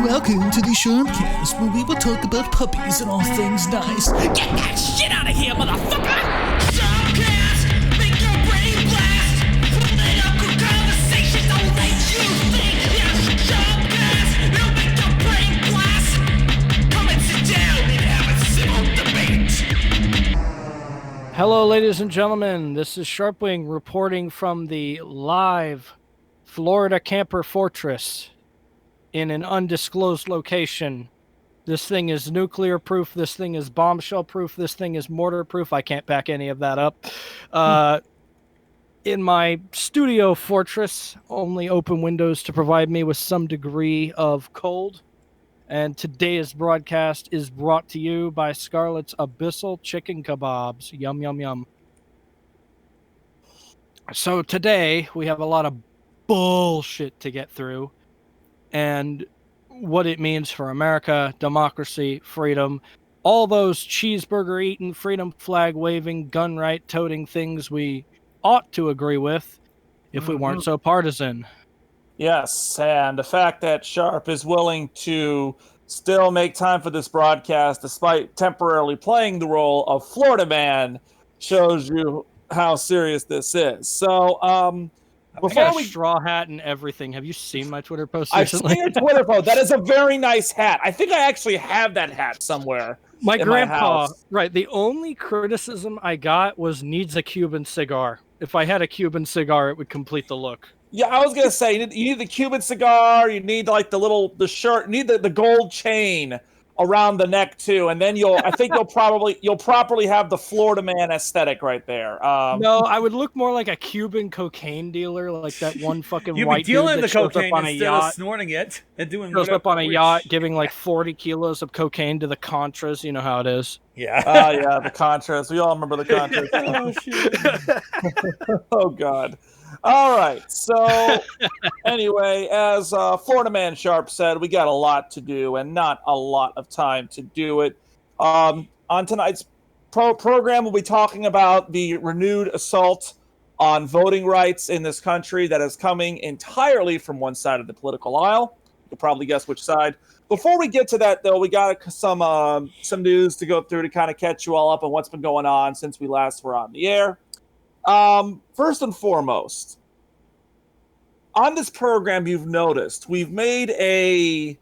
Welcome to the Sharpcast, where we will talk about puppies and all things nice. Get that shit out of here, motherfucker! Sharpcast, make your brain blast! Political conversation don't make you think. Yes, Sharpcast, it'll make your brain blast! Come and sit down and have a civil debate. Hello, ladies and gentlemen. This is Sharpwing reporting from the live Florida camper fortress in an undisclosed location. This thing is nuclear proof. This thing is bombshell proof. This thing is mortar proof. I can't back any of that up. In my studio fortress, only open windows to provide me with some degree of cold. And today's broadcast is brought to you by Scarlett's Abyssal Chicken Kebabs. Yum, yum, yum. So today, we have a lot of bullshit to get through. And what it means for America, democracy, freedom, all those cheeseburger-eating, freedom flag-waving, gun-right-toting things we ought to agree with if we weren't so partisan. Yes, and the fact that Sharp is willing to still make time for this broadcast despite temporarily playing the role of Florida man shows you how serious this is. So, I got a straw hat and everything. Have you seen my Twitter post recently? I've seen your Twitter post. That is a very nice hat. I think I actually have that hat somewhere. My grandpa, house. right, the only criticism I got was needs a Cuban cigar. If I had a Cuban cigar, it would complete the look. Yeah, I was gonna say you need the Cuban cigar. You need like the shirt. You need the gold chain around the neck too, and then you'll properly have the Florida man aesthetic right there. No, I would look more like a Cuban cocaine dealer, like that one fucking You'd white be dealing dude that the shows cocaine up on a instead of yacht. snorting it and doing Shows up on a whatever- yacht, giving like 40 kilos of cocaine to the Contras. You know how it is. Yeah. Yeah, the Contras. We all remember the Contras. Oh shit. Oh God. All right. So anyway, as Florida Man Sharp said, we got a lot to do and not a lot of time to do it. On tonight's program, we'll be talking about the renewed assault on voting rights in this country that is coming entirely from one side of the political aisle. You can probably guess which side. Before we get to that, though, we got some news to go through to kind of catch you all up on what's been going on since we last were on the air. First and foremost, on this program, you've noticed we've made a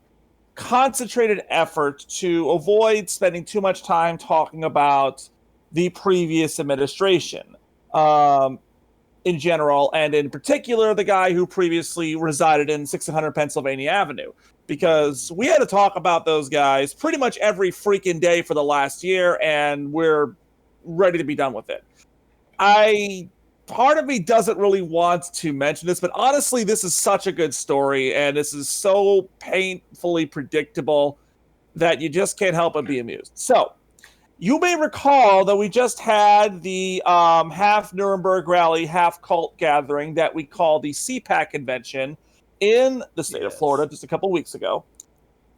concentrated effort to avoid spending too much time talking about the previous administration in general, and in particular, the guy who previously resided in 600 Pennsylvania Avenue, because we had to talk about those guys pretty much every freaking day for the last year, and we're ready to be done with it. Part of me doesn't really want to mention this, but honestly, this is such a good story, and this is so painfully predictable that you just can't help but be amused. So, you may recall that we just had the half Nuremberg rally, half cult gathering that we call the CPAC convention in the state of Florida just a couple weeks ago,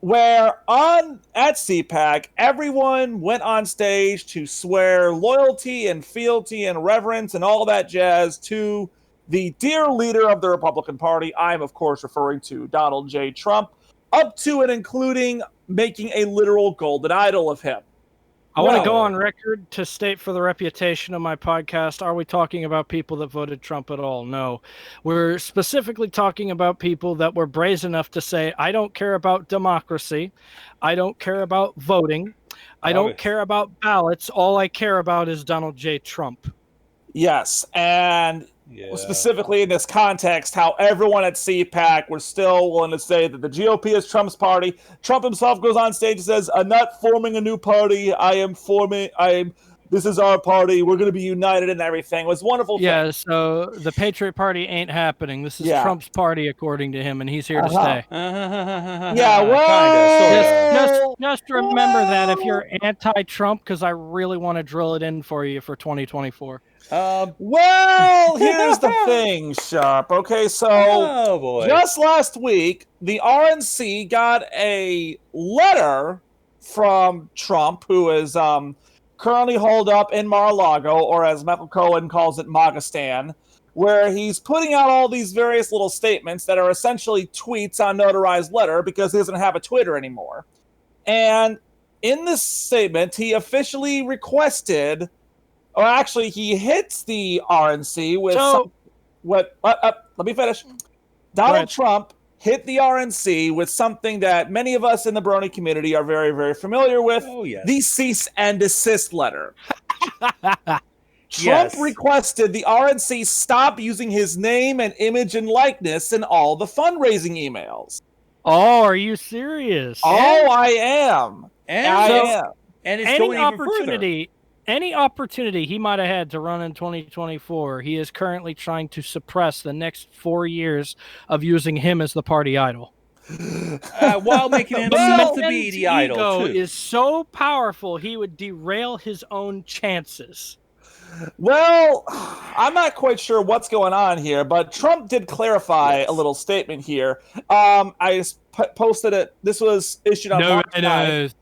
where at CPAC, everyone went on stage to swear loyalty and fealty and reverence and all that jazz to the dear leader of the Republican Party. I'm, of course, referring to Donald J. Trump, up to and including making a literal golden idol of him. I want to go on record to state for the reputation of my podcast, are we talking about people that voted Trump at all? No. We're specifically talking about people that were brazen enough to say, I don't care about democracy. I don't care about voting. I don't care about ballots. All I care about is Donald J. Trump. Yes, and specifically in this context, how everyone at CPAC was still willing to say that the GOP is Trump's party. Trump himself goes on stage and says, I'm not forming a new party. This is our party. We're going to be united and everything. It was wonderful. Yeah, so the Patriot Party ain't happening. This is Trump's party, according to him, and he's here to stay. Yeah, well, just remember that if you're anti-Trump, because I really want to drill it in for you for 2024. Well, here's the thing, Sharp. Okay, so just last week, the RNC got a letter from Trump, who is currently holed up in Mar-a-Lago, or as Michael Cohen calls it, Magistan, where he's putting out all these various little statements that are essentially tweets on notarized letter because he doesn't have a Twitter anymore. And in this statement, he officially requested, or actually he hits the RNC with let me finish. Donald Trump hit the RNC with something that many of us in the Brony community are very, very familiar with. Oh, yes. The cease and desist letter. Trump requested the RNC stop using his name and image and likeness in all the fundraising emails. Oh, are you serious? Oh, I am. And it's going even further. Any opportunity he might have had to run in 2024, he is currently trying to suppress the next 4 years of using him as the party idol. While making himself to be the idol, ego too. is so powerful, he would derail his own chances. Well, I'm not quite sure what's going on here, but Trump did clarify a little statement here. I just posted it. This was issued on March 9th.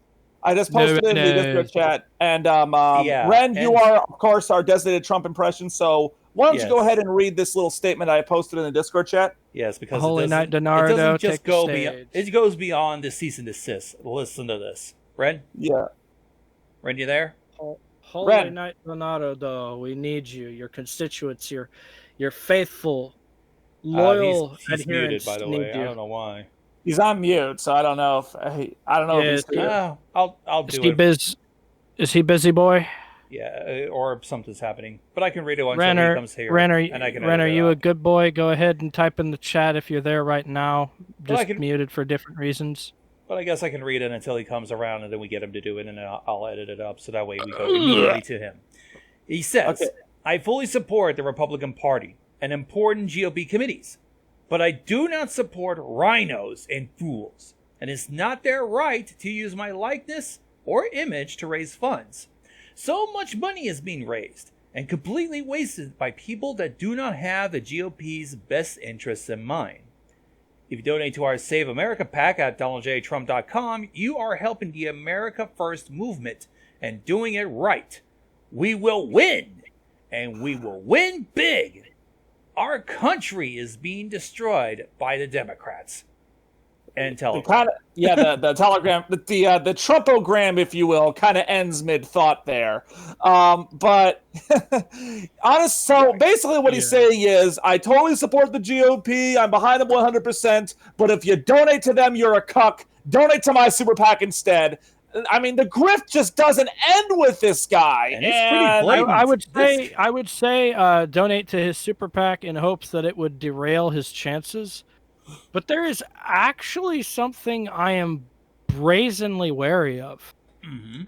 I just posted it in the Discord chat. And Ren, you are, of course, our designated Trump impression. So why don't you go ahead and read this little statement I posted in the Discord chat? Yes, because Holy Night it Donardo, doesn't just take the go stage. beyond. It goes beyond the cease and desist. Listen to this, Ren. Yeah. Ren, you there? Holy Night Donardo, we need you. Your constituents, your faithful, loyal he's adherents muted, by the need way. you. I don't know why. He's on mute, so I don't know if he's here. I'll do it. Is he busy, boy? Yeah, or something's happening. But I can read it once he comes here. Ren, are you a good boy? Go ahead and type in the chat if you're there right now. Just muted for different reasons. But I guess I can read it until he comes around, and then we get him to do it, and then I'll edit it up, so that way we go immediately to him. He says, I fully support the Republican Party and important GOP committees, but I do not support rhinos and fools, and it's not their right to use my likeness or image to raise funds. So much money is being raised and completely wasted by people that do not have the GOP's best interests in mind. If you donate to our Save America PAC at DonaldJTrump.com, you are helping the America First movement and doing it right. We will win, and we will win big. Our country is being destroyed by the Democrats. And Telegram. The Telegram, the Trumpogram, if you will, kind of ends mid-thought there. But basically what he's saying is, I totally support the GOP. I'm behind them 100%. But if you donate to them, you're a cuck. Donate to my super PAC instead. I mean, the grift just doesn't end with this guy. And it's pretty blatant. I would say donate to his super PAC in hopes that it would derail his chances. But there is actually something I am brazenly wary of. Mm-hmm.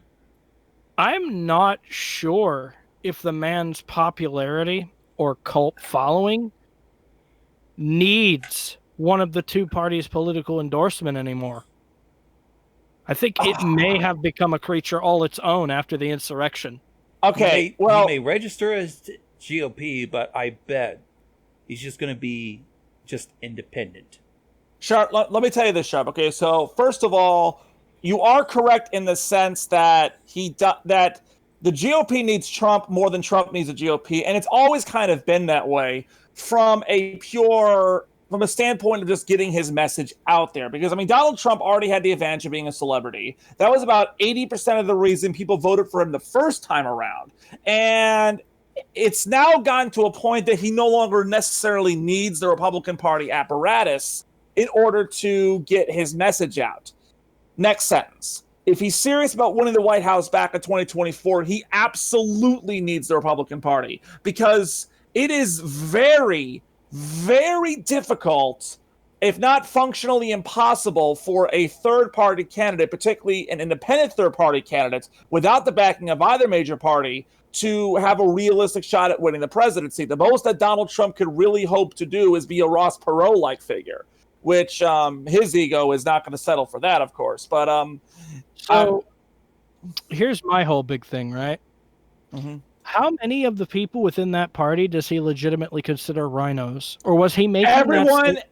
I'm not sure if the man's popularity or cult following needs one of the two parties' political endorsement anymore. I think it may have become a creature all its own after the insurrection. Okay, he may register as GOP, but I bet he's just going to be just independent. Sharp, let me tell you this, Sharp. Okay, so first of all, you are correct in the sense that that the GOP needs Trump more than Trump needs the GOP, and it's always kind of been that way from a standpoint of just getting his message out there. Because, I mean, Donald Trump already had the advantage of being a celebrity. That was about 80% of the reason people voted for him the first time around. And it's now gotten to a point that he no longer necessarily needs the Republican Party apparatus in order to get his message out. Next sentence. If he's serious about winning the White House back in 2024, he absolutely needs the Republican Party, because it is very, very difficult, if not functionally impossible, for a third-party candidate, particularly an independent third-party candidate, without the backing of either major party, to have a realistic shot at winning the presidency. The most that Donald Trump could really hope to do is be a Ross Perot-like figure, which his ego is not going to settle for that, of course. But here's my whole big thing, right? Mm-hmm. How many of the people within that party does he legitimately consider rhinos? Or was he making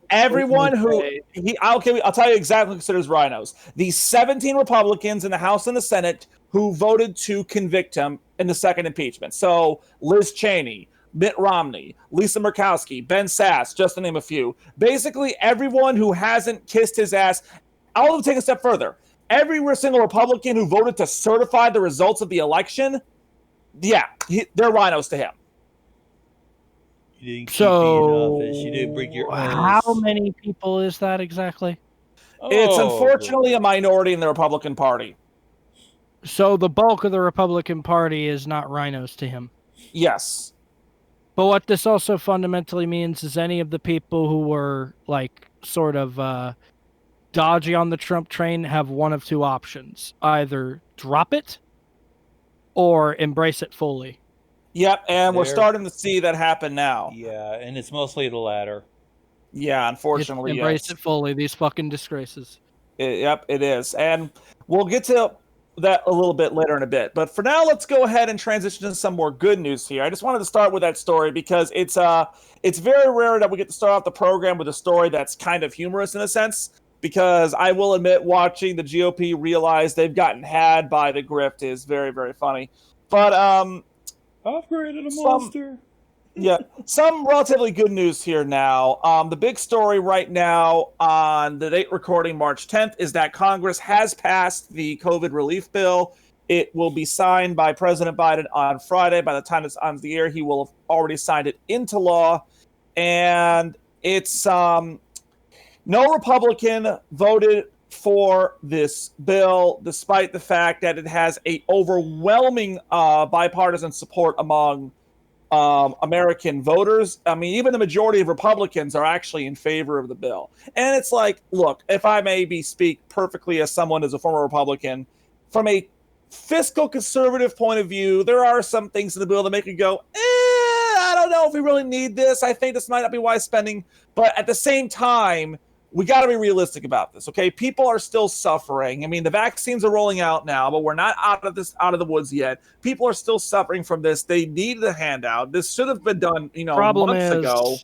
everyone who I'll tell you exactly who considers rhinos. The 17 Republicans in the House and the Senate who voted to convict him in the second impeachment. So Liz Cheney, Mitt Romney, Lisa Murkowski, Ben Sass, just to name a few. Basically, everyone who hasn't kissed his ass. I'll even take a step further. Every single Republican who voted to certify the results of the election, they're rhinos to him. You didn't keep So, me in office. You didn't bring your how oaths. many people is that exactly? It's Oh, unfortunately a minority in the Republican Party. So the bulk of the Republican Party is not rhinos to him. Yes. But what this also fundamentally means is any of the people who were like sort of dodgy on the Trump train have one of two options: either drop it or embrace it fully. Yep, and we're They're- starting to see that happen now. Yeah, and it's mostly the latter. Yeah, unfortunately, Embrace yes. it fully. These fucking disgraces. Yep, it is. And we'll get to that a little bit later in a bit. But for now, let's go ahead and transition to some more good news here. I just wanted to start with that story because it's very rare that we get to start off the program with a story that's kind of humorous in a sense. Because I will admit, watching the GOP realize they've gotten had by the grift is very, very funny. But I've created a Some- monster. yeah, some relatively good news here now. The big story right now on the date recording March 10th is that Congress has passed the COVID relief bill. It will be signed by President Biden on Friday. By the time it's on the air, he will have already signed it into law. And it's no Republican voted for this bill, despite the fact that it has a overwhelming bipartisan support among American voters. I mean, even the majority of Republicans are actually in favor of the bill. And it's like, look, if I maybe speak perfectly as someone as a former Republican, from a fiscal conservative point of view, there are some things in the bill that make you go, I don't know if we really need this. I think this might not be wise spending. But at the same time, we got to be realistic about this, okay? People are still suffering. I mean, the vaccines are rolling out now, but we're not out of the woods yet. People are still suffering from this. They need the handout. This should have been done, months ago.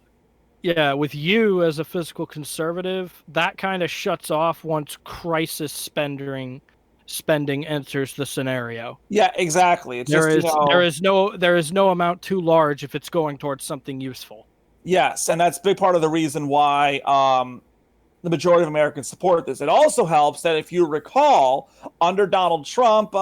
Yeah, with you as a fiscal conservative, that kind of shuts off once crisis spending enters the scenario. Yeah, exactly. It's There just, is no amount too large if it's going towards something useful. yes, and that's a big part of the reason why the majority of Americans support this. It also helps that if you recall, under Donald Trump,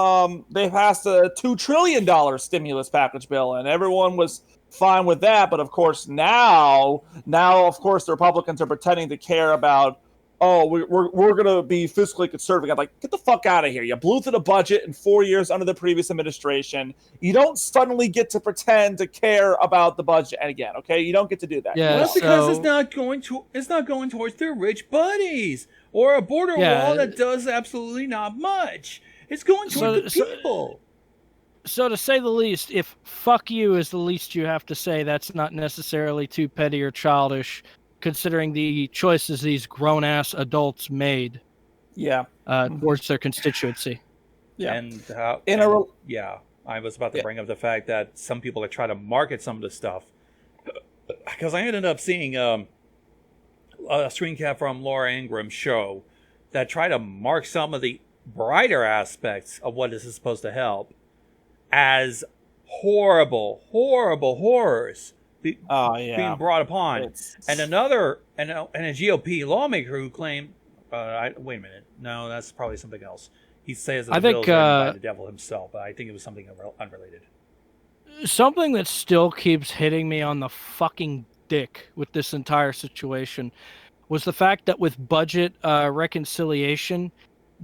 they passed a $2 trillion stimulus package bill, and everyone was fine with that. But of course, now, of course, the Republicans are pretending to care about, we're going to be fiscally conservative. I'm like, get the fuck out of here. You blew through the budget in 4 years under the previous administration. You don't suddenly get to pretend to care about the budget again, okay? You don't get to do that. Yeah, That's because so- it's not going towards their rich buddies or a border wall that does absolutely not much. It's going towards the people. So to say the least, if fuck you is the least you have to say, that's not necessarily too petty or childish, considering the choices these grown-ass adults made Yeah. towards their constituency. Yeah. And I was about to bring up the fact that some people are trying to market some of the stuff. Because I ended up seeing a screen cap from Laura Ingram's show that tried to mark some of the brighter aspects of what this is supposed to help as horrible horrors being brought upon. And a GOP lawmaker who claimed, wait a minute, no, that's probably something else. He says that the bill is written by the devil himself, but I think it was something unrelated. Something that still keeps hitting me on the fucking dick with this entire situation was the fact that with budget reconciliation,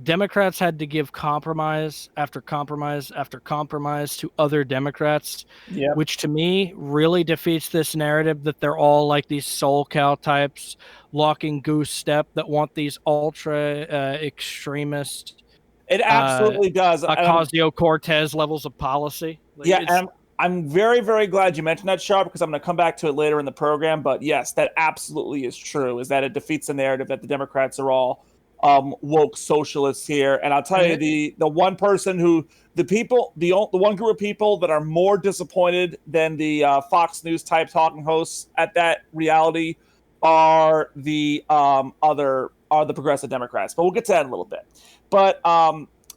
Democrats had to give compromise after compromise after compromise to other Democrats, which to me really defeats this narrative that they're all like these soul cow types walking goose step that want these ultra extremist. It absolutely does. Ocasio-Cortez levels of policy. And I'm very, very glad you mentioned that, Sharp, because I'm going to come back to it later in the program. But yes, that absolutely is true, is that it defeats the narrative that the Democrats are all woke socialists here. And I'll tell you, the one person who, the one group of people that are more disappointed than the Fox News type talking hosts at that reality are the progressive Democrats. But we'll get to that in a little bit. But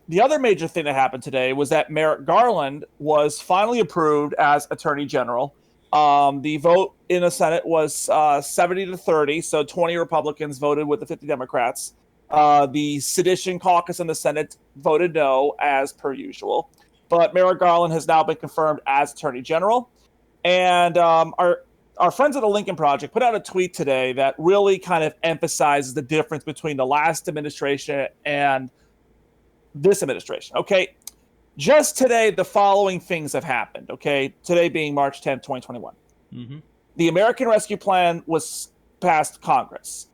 the other major thing that happened today was that Merrick Garland was finally approved as Attorney General. The vote in the Senate was 70-30, so 20 Republicans voted with the 50 Democrats. The sedition caucus in the Senate voted no, as per usual. But Merrick Garland has now been confirmed as Attorney General. And our friends at the Lincoln Project put out a tweet today that really kind of emphasizes the difference between the last administration and this administration. Okay, just today, the following things have happened. Okay, today being March 10th, 2021. Mm-hmm. The American Rescue Plan was passed Congress.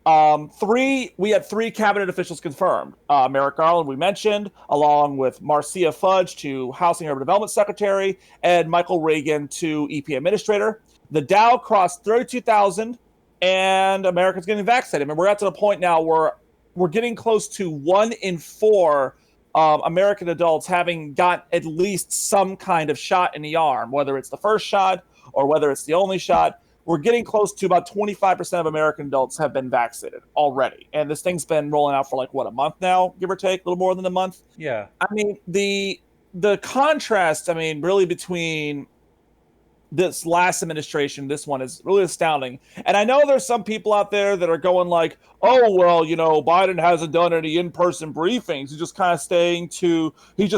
We had 3 cabinet officials confirmed. Merrick Garland, we mentioned, along with Marcia Fudge to Housing and Urban Development Secretary, and Michael Reagan to EP Administrator. The Dow crossed 32,000, and Americans getting vaccinated. And we're at to the point now where we're getting close to 1 in 4 American adults having got at least some kind of shot in the arm, whether it's the first shot or whether it's the only shot. We're getting close to about 25% of American adults have been vaccinated already. And this thing's been rolling out for like, what, a month now, give or take, a little more than a month? Yeah. I mean, the contrast, I mean, really between this last administration, this one is really astounding. And I know there's some people out there that are going like, oh, well, you know, Biden hasn't done any in-person briefings. He's just kind of staying to, he's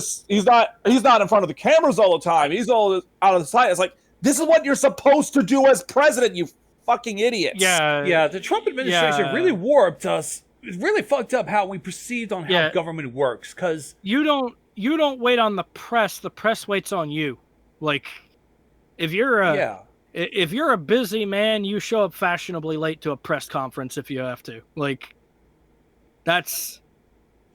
not in front of the cameras all the time. He's all out of the sight. It's like, this is what you're supposed to do as president, you fucking idiots. Yeah, the Trump administration really warped us. It really fucked up how we perceived on how government works. Because you don't wait on the press waits on you. Like, if you're a busy man, you show up fashionably late to a press conference if you have to. Like, that's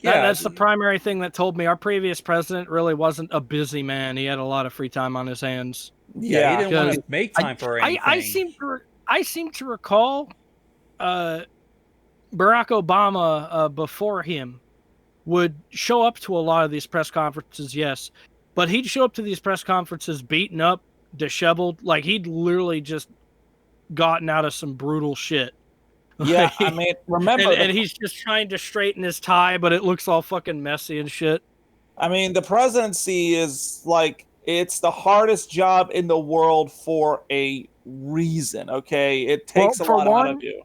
the primary thing that told me our previous president really wasn't a busy man. He had a lot of free time on his hands. Yeah, he didn't want to make time for anything. I seem to recall Barack Obama before him would show up to a lot of these press conferences, yes, but he'd show up to these press conferences beaten up, disheveled, like he'd literally just gotten out of some brutal shit. Yeah, I mean, remember, and he's just trying to straighten his tie, but it looks all fucking messy and shit. I mean, the presidency is like, it's the hardest job in the world for a reason, okay? It takes a lot out of you.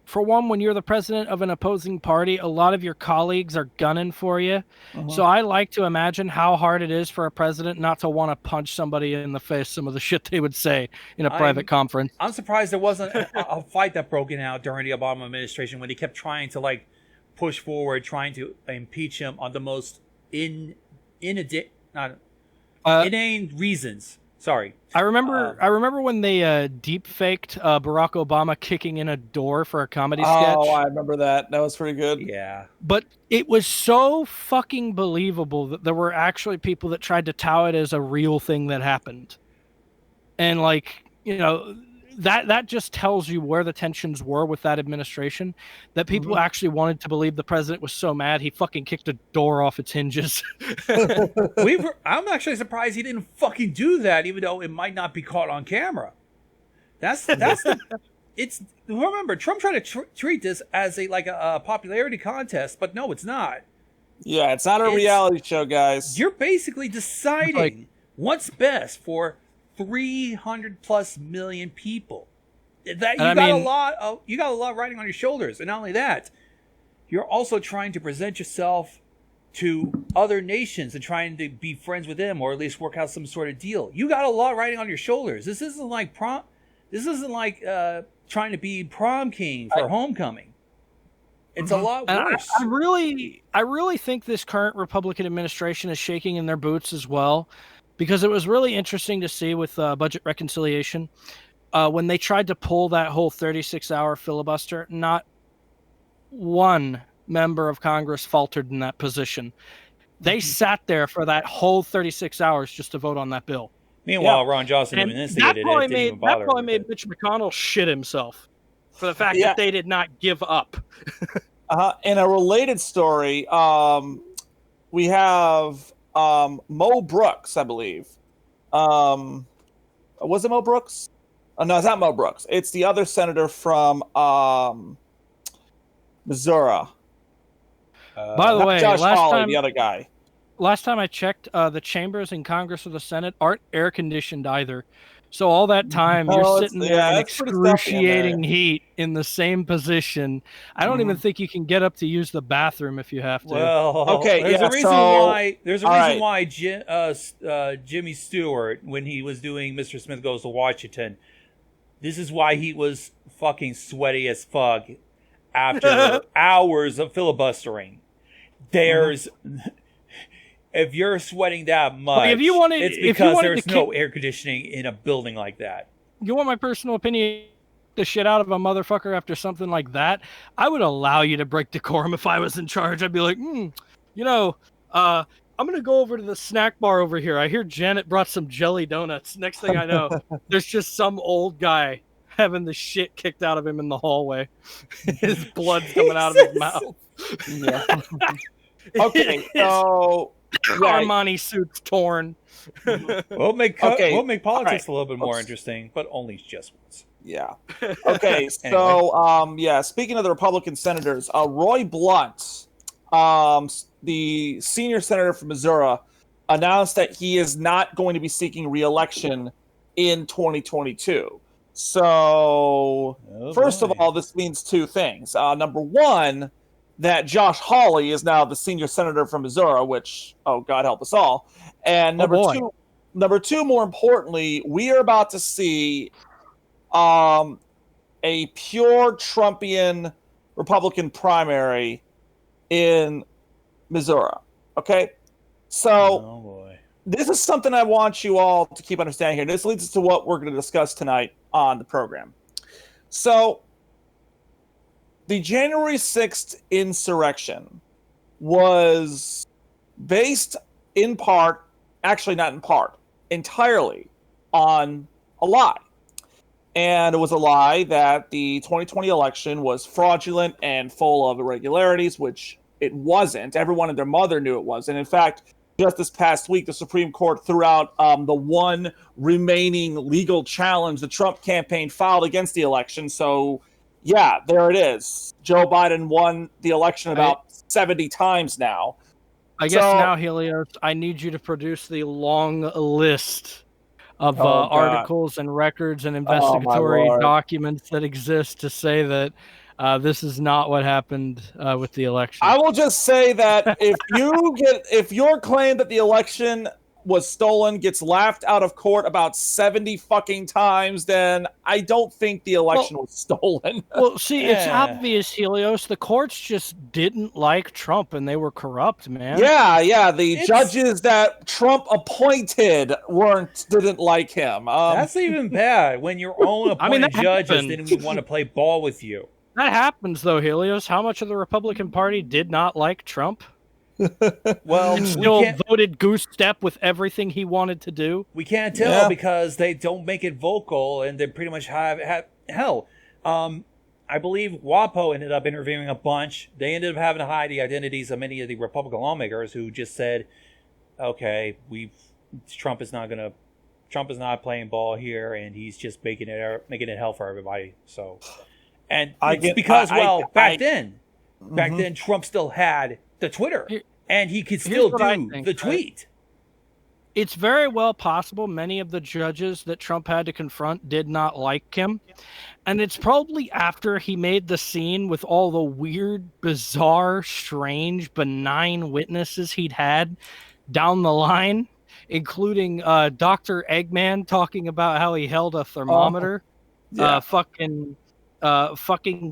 For one, when you're the president of an opposing party, a lot of your colleagues are gunning for you. Mm-hmm. So I like to imagine how hard it is for a president not to want to punch somebody in the face, some of the shit they would say in a private conference. I'm surprised there wasn't a fight that broken out during the Obama administration when he kept trying to like push forward, trying to impeach him on the most inane reasons. Sorry. I remember when they deep faked Barack Obama kicking in a door for a comedy sketch. Oh, I remember that. That was pretty good. Yeah. But it was so fucking believable that there were actually people that tried to tout it as a real thing that happened. And like, you know, that just tells you where the tensions were with that administration, that people actually wanted to believe the president was so mad he fucking kicked a door off its hinges. I'm actually surprised he didn't fucking do that, even though it might not be caught on camera. Remember, Trump tried to treat this as a popularity contest, but no, it's not. Yeah, it's not a reality show, guys. You're basically deciding what's best for 300 plus million people. You got a lot riding on your shoulders, and not only that, you're also trying to present yourself to other nations and trying to be friends with them, or at least work out some sort of deal. You got a lot riding on your shoulders. This isn't like trying to be prom king for homecoming. It's a lot worse. I really think this current Republican administration is shaking in their boots as well. Because it was really interesting to see with budget reconciliation, when they tried to pull that whole 36-hour filibuster, not one member of Congress faltered in that position. They sat there for that whole 36 hours just to vote on that bill. Meanwhile, Ron Johnson even instigated it. That probably made Mitch McConnell shit himself for the fact that they did not give up. In a related story, we have Mo Brooks, I believe. Was it Mo Brooks? No, it's not Mo Brooks. It's the other senator from Missouri. By the way, Josh Hawley, the other guy. Last time I checked, the chambers in Congress or the Senate aren't air conditioned either. So all that time Oh, you're it's- sitting there yeah, in it's pretty stuffy in there. excruciating heat in the same position. I don't even think you can get up to use the bathroom if you have to. Well, Okay, there's yeah, a reason so- why. There's a all reason right. why Jimmy Stewart, when he was doing Mr. Smith Goes to Washington, this is why he was fucking sweaty as fuck after hours of filibustering. There's, if you're sweating that much, if you wanted- it's if you because wanted there's to no air conditioning in a building like that. You want my personal opinion? The shit out of a motherfucker after something like that, I would allow you to break decorum if I was in charge. I'd be like, I'm gonna go over to the snack bar over here. I hear Janet brought some jelly donuts. Next thing I know, there's just some old guy having the shit kicked out of him in the hallway. His blood's coming out of his mouth. Yeah. Okay, so right. Armani suit's torn. We'll make Okay, we'll make politics all right. a little bit more Oops. interesting, but only just once. Yeah. Okay. So, speaking of the Republican senators, Roy Blunt, the senior senator from Missouri, announced that he is not going to be seeking re-election in 2022. So, first of all, this means two things. Number one, that Josh Hawley is now the senior senator from Missouri, which, oh, God help us all. And number two, more importantly, we are about to see a pure Trumpian Republican primary in Missouri. Okay? So, Oh boy. this is something I want you all to keep understanding here. This leads us to what we're going to discuss tonight on the program. So, the January 6th insurrection was based in part, actually not in part, entirely on a lie. And it was a lie that the 2020 election was fraudulent and full of irregularities, which it wasn't. Everyone and their mother knew it wasn't. In fact, just this past week, the Supreme Court threw out the one remaining legal challenge the Trump campaign filed against the election. So, yeah, there it is. Joe Biden won the election about 70 times now. I guess now, Helios, I need you to produce the long list of God. articles and records and my investigatory Lord. documents that exist to say that this is not what happened with the election. I will just say that if your claim that the election was stolen gets laughed out of court about 70 fucking times, then I don't think the election was stolen. Well, see, it's Yeah. obvious, Helios. The courts just didn't like Trump, and they were corrupt, man. Yeah, the judges that Trump appointed didn't like him. That's even bad when your own appointed that judges happened. didn't even want to play ball with you. That happens, though, Helios. How much of the Republican Party did not like Trump? Well, And we still can't, voted goose step with everything he wanted to do? we can't tell Yeah. because they don't make it vocal, and they pretty much have hell. I believe WAPO ended up interviewing a bunch. They ended up having to hide the identities of many of the Republican lawmakers who just said, "Okay, Trump is not playing ball here, and he's just making it hell for everybody." So, and back then Trump still had the Twitter, and he could still what I do think, the right? tweet. It's very well possible many of the judges that Trump had to confront did not like him. And it's probably after he made the scene with all the weird, bizarre, strange, benign witnesses he'd had down the line, including Dr. Eggman talking about how he held a thermometer, yeah. fucking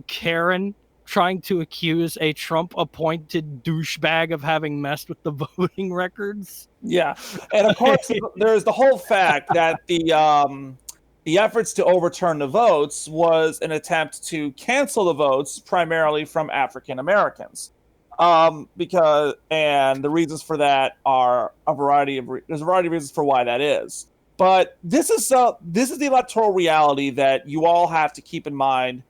Karen trying to accuse a Trump-appointed douchebag of having messed with the voting records. Yeah, and of course, there's the whole fact that the efforts to overturn the votes was an attempt to cancel the votes primarily from African Americans, and the reasons for that are there's a variety of reasons for why that is. But this is the electoral reality that you all have to keep in mind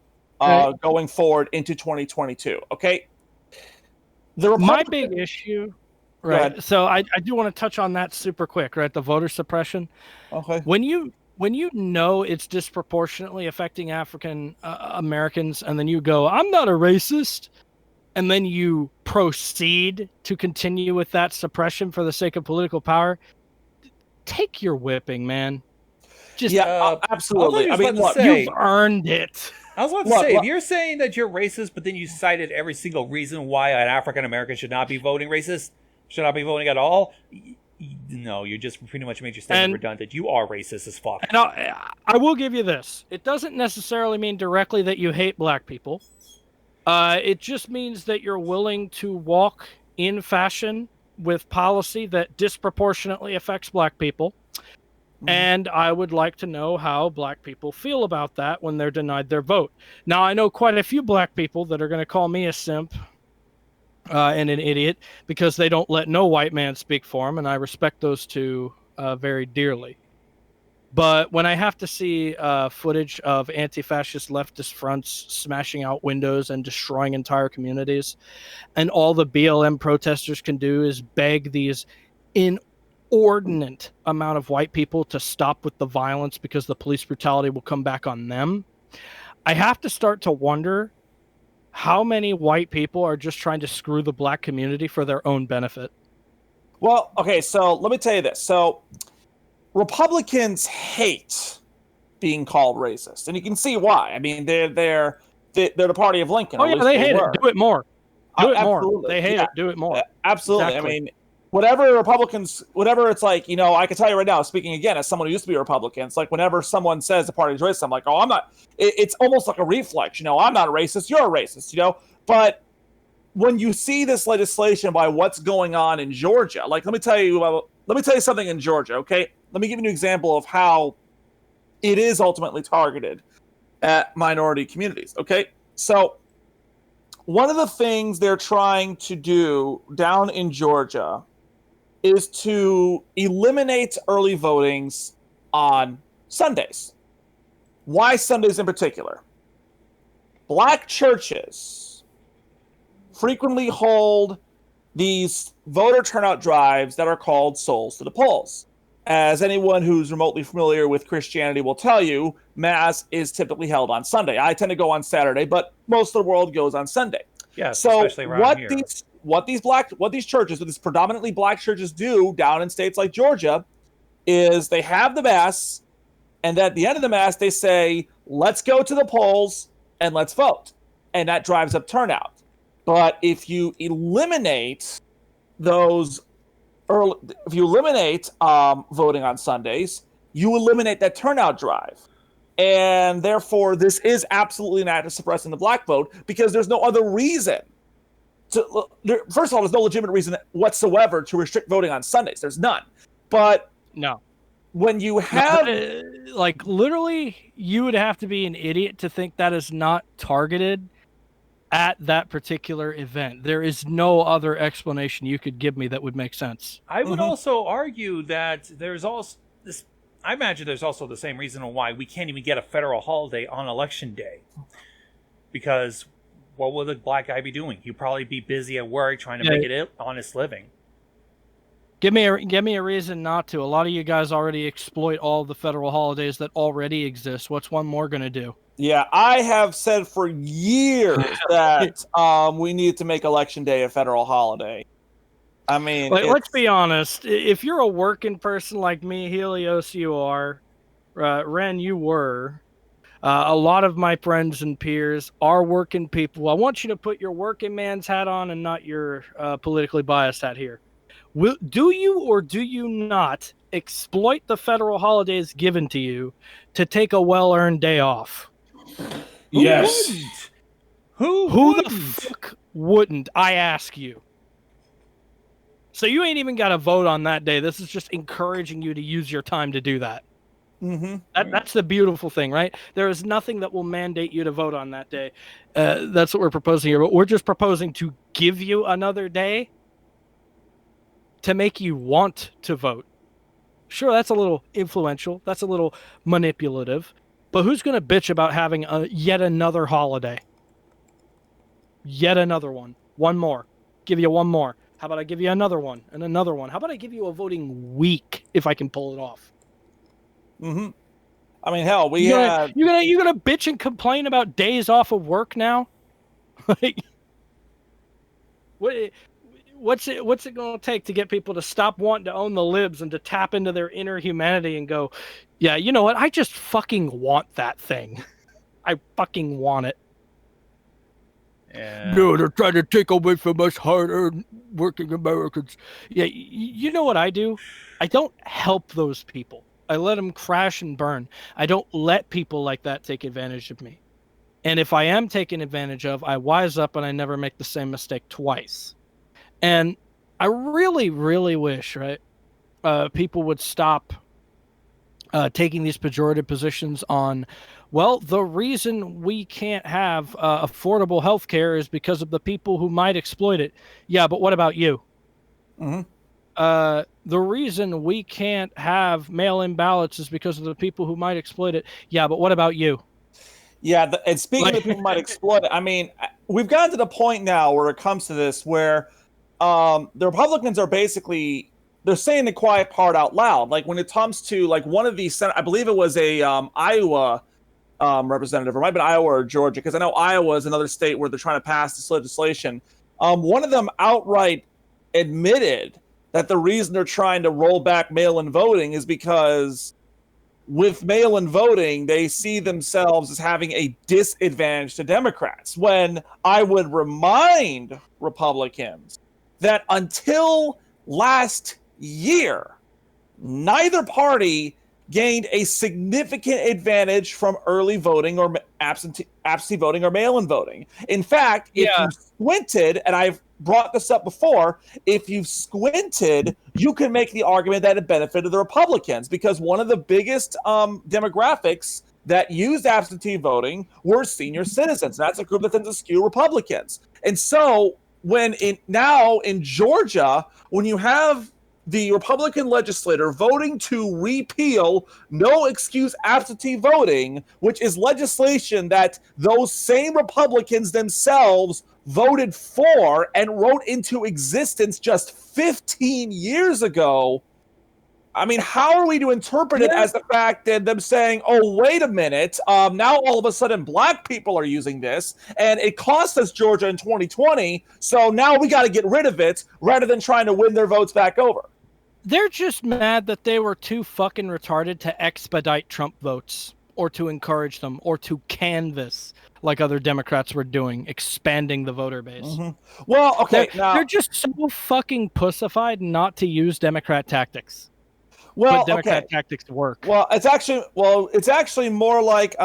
going forward into 2022. Okay, My big issue. Right. So I do want to touch on that super quick, right? The voter suppression. Okay. When you know it's disproportionately affecting African Americans, and then you go, "I'm not a racist," and then you proceed to continue with that suppression for the sake of political power, take your whipping, man. Just absolutely. I I was mean, about to look, say- you've earned it. I was about to Look, say, look. if you're saying that you're racist, but then you cited every single reason why an African American should not be voting racist, should not be voting at all, no, you just pretty much made your statement And- redundant. You are racist as fuck. And I will give you this. It doesn't necessarily mean directly that you hate black people. It just means that you're willing to walk in fashion with policy that disproportionately affects black people. And I would like to know how black people feel about that when they're denied their vote. Now, I know quite a few black people that are going to call me a simp and an idiot because they don't let no white man speak for them, and I respect those two very dearly. But when I have to see footage of anti-fascist leftist fronts smashing out windows and destroying entire communities, and all the BLM protesters can do is beg these inordinate amount of white people to stop with the violence because the police brutality will come back on them, I have to start to wonder how many white people are just trying to screw the black community for their own benefit. Well, okay, so let me tell you this. So Republicans hate being called racist, and you can see why. I mean, they're the party of Lincoln. Oh or at yeah, least they hate were. it. Do it more. Do it more. Absolutely. They hate Yeah. it. Do it more. Absolutely. Exactly. I mean, whatever Republicans, whatever it's like, I can tell you right now, speaking again as someone who used to be a Republican, it's like whenever someone says the party is racist, I'm like, oh, I'm not. It's almost like a reflex. I'm not a racist. You're a racist. But when you see this legislation by what's going on in Georgia, like let me tell you something in Georgia. Okay, let me give you an example of how it is ultimately targeted at minority communities. Okay, so one of the things they're trying to do down in Georgia is to eliminate early votings on Sundays. Why Sundays in particular? Black churches frequently hold these voter turnout drives that are called Souls to the Polls. As anyone who's remotely familiar with Christianity will tell you, Mass is typically held on Sunday. I tend to go on Saturday, but most of the world goes on Sunday. Yes, So especially around here. what these predominantly black churches do down in states like Georgia is they have the Mass, and at the end of the Mass they say, let's go to the polls and let's vote. And that drives up turnout. But if you eliminate voting on Sundays, you eliminate that turnout drive. And therefore, this is absolutely an act of suppressing the black vote because there's no other reason. First of all, there's no legitimate reason whatsoever to restrict voting on Sundays. There's none. But No. when you have... literally, you would have to be an idiot to think that is not targeted at that particular event. There is no other explanation you could give me that would make sense. I would also argue that there's also this. I imagine there's also the same reason why we can't even get a federal holiday on Election Day. Because what will the black guy be doing? He'd probably be busy at work trying to make it an honest living. Give me a reason not to. A lot of you guys already exploit all the federal holidays that already exist. What's one more going to do? Yeah, I have said for years that we need to make Election Day a federal holiday. I mean, let's be honest. If you're a working person like me, Helios, you are. Ren, you were. A lot of my friends and peers are working people. I want you to put your working man's hat on and not your politically biased hat here. Do you or do you not exploit the federal holidays given to you to take a well-earned day off? yes. Who the fuck wouldn't, I ask you? So you ain't even got to vote on that day. This is just encouraging you to use your time to do that. Mm-hmm. That's the beautiful thing, right? There is nothing that will mandate you to vote on that day. That's what we're proposing here. But we're just proposing to give you another day to make you want to vote. Sure, that's a little influential. That's a little manipulative. But who's going to bitch about having yet another holiday? Yet another one. One more. Give you one more. How about I give you another one and another one? How about I give you a voting week if I can pull it off? Mm-hmm. I mean, hell, You're gonna bitch and complain about days off of work now? Like, what's it going to take to get people to stop wanting to own the libs and to tap into their inner humanity and go, yeah, you know what? I just fucking want that thing. I fucking want it. Yeah. No, they're trying to take away from us hard-earned working Americans. Yeah, you know what I do? I don't help those people. I let them crash and burn. I don't let people like that take advantage of me. And if I am taken advantage of, I wise up and I never make the same mistake twice. And I really, really wish, right, people would stop taking these pejorative positions on, well, the reason we can't have affordable health care is because of the people who might exploit it. Yeah, but what about you? Mhm. The reason we can't have mail-in ballots is because of the people who might exploit it. Yeah, but what about you? Yeah, and speaking of people might exploit it, I mean, we've gotten to the point now where it comes to this where the Republicans are basically, they're saying the quiet part out loud. Like when it comes to like one of these, I believe it was a Iowa representative, or it might have been Iowa or Georgia, because I know Iowa is another state where they're trying to pass this legislation. One of them outright admitted that the reason they're trying to roll back mail-in voting is because with mail-in voting, they see themselves as having a disadvantage to Democrats. When I would remind Republicans that until last year, neither party gained a significant advantage from early voting or absentee voting or mail-in voting. In fact, if you squinted, and I've brought this up before, if you squinted, you can make the argument that it benefited the Republicans, because one of the biggest demographics that used absentee voting were senior citizens. That's a group that tends to skew Republicans. And so when now in Georgia, when you have the Republican legislator voting to repeal no excuse absentee voting, which is legislation that those same Republicans themselves voted for and wrote into existence just 15 years ago. I mean, how are we to interpret it as the fact that them saying, oh, wait a minute, now all of a sudden black people are using this, and it cost us Georgia in 2020, so now we got to get rid of it rather than trying to win their votes back over? They're just mad that they were too fucking retarded to expedite Trump votes or to encourage them or to canvass like other Democrats were doing, expanding the voter base. Mm-hmm. Well, okay, they're just so fucking pussified not to use Democrat tactics. Well, but Democrat tactics work. Well, it's actually more like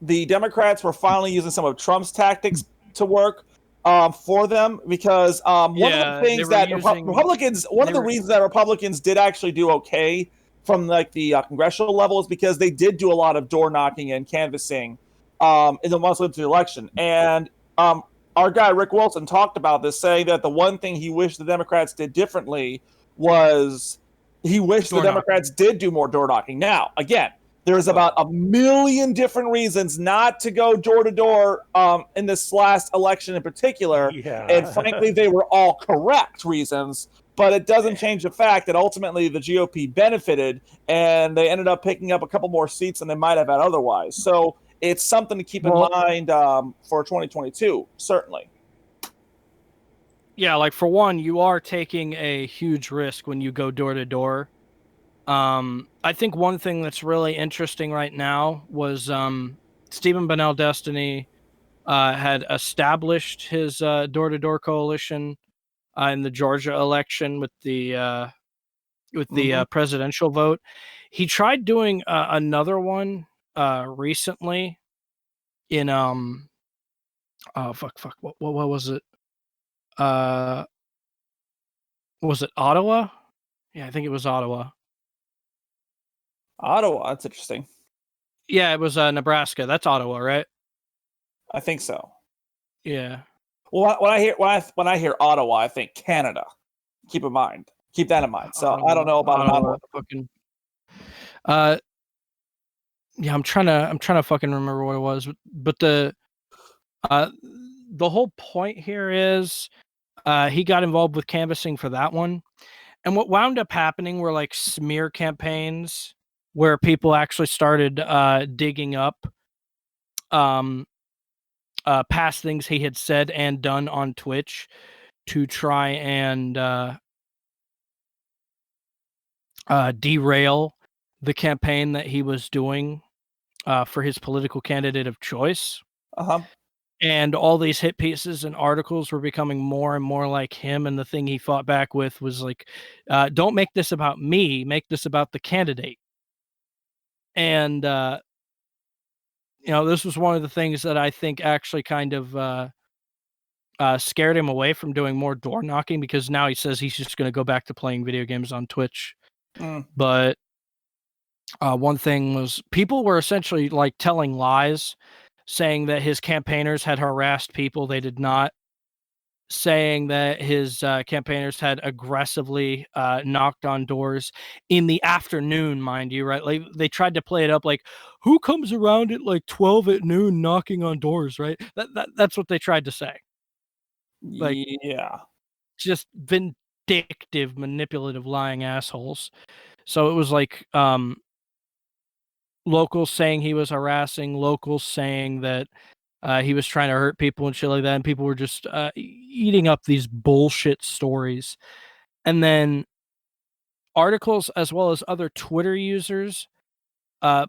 the Democrats were finally using some of Trump's tactics to work for them, because one of the things that Republicans, one of the reasons that Republicans did actually do okay from like the congressional level is because they did do a lot of door knocking and canvassing in the months leading to the election. And our guy Rick Wilson talked about this, saying that the one thing he wished the Democrats did differently was he wished the Democrats did do more door knocking. Now, again, there's about a million different reasons not to go door to door in this last election in particular. Yeah. And frankly, they were all correct reasons, but it doesn't change the fact that ultimately the GOP benefited and they ended up picking up a couple more seats than they might have had otherwise. So it's something to keep in mind for 2022, certainly. Yeah, like for one, you are taking a huge risk when you go door to door. I think one thing that's really interesting right now was Stephen Bonnell Destiny had established his door-to-door coalition in the Georgia election with the presidential vote. He tried doing another one recently in what was it? Was it Ottawa? Yeah, I think it was Ottawa. Ottawa, that's interesting. Yeah, it was Nebraska. That's Ottawa, right? I think so. Yeah. Well, when I hear Ottawa, I think Canada. Keep that in mind. So Ottawa, I don't know about Ottawa. Fucking. Yeah, I'm trying to fucking remember what it was, but the whole point here is he got involved with canvassing for that one, and what wound up happening were like smear campaigns where people actually started digging up past things he had said and done on Twitch to try and derail the campaign that he was doing for his political candidate of choice. Uh-huh. And all these hit pieces and articles were becoming more and more like him. And the thing he fought back with was like, don't make this about me, make this about the candidate. And, this was one of the things that I think actually kind of scared him away from doing more door knocking, because now he says he's just going to go back to playing video games on Twitch. But one thing was, people were essentially like telling lies, saying that his campaigners had harassed people. They did not. Saying that his campaigners had aggressively knocked on doors in the afternoon, mind you, right? Like they tried to play it up like, who comes around at like 12 at noon knocking on doors, right? That's what they tried to say. Like, yeah. Just vindictive, manipulative, lying assholes. So it was like locals saying he was harassing, locals saying that he was trying to hurt people and shit like that, and people were just eating up these bullshit stories. And then articles as well as other Twitter users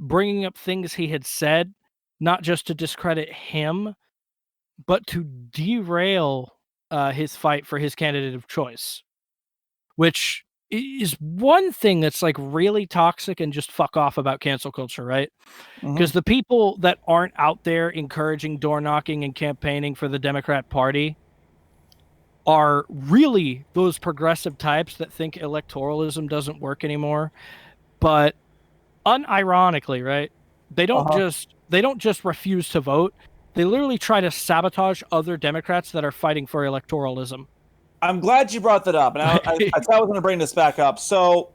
bringing up things he had said, not just to discredit him, but to derail his fight for his candidate of choice, which is one thing that's like really toxic and just fuck off about cancel culture, right? Because the people that aren't out there encouraging door knocking and campaigning for the Democrat Party are really those progressive types that think electoralism doesn't work anymore. But unironically, right? They don't just refuse to vote. They literally try to sabotage other Democrats that are fighting for electoralism. I'm glad you brought that up, and I thought I was going to bring this back up. So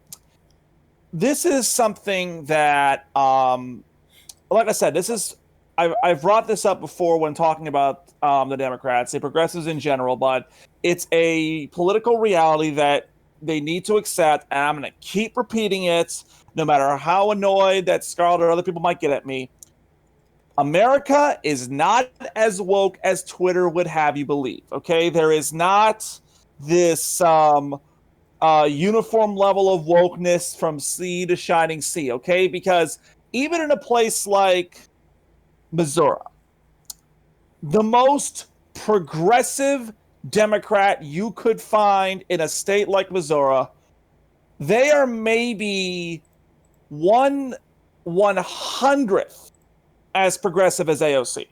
this is something that, like I said, I've brought this up before when talking about the Democrats, the progressives in general, but it's a political reality that they need to accept, and I'm going to keep repeating it, no matter how annoyed that Scarlett or other people might get at me. America is not as woke as Twitter would have you believe, okay? There is not this uniform level of wokeness from sea to shining sea, okay? Because even in a place like Missouri, the most progressive Democrat you could find in a state like Missouri, they are maybe 1/100th as progressive as AOC,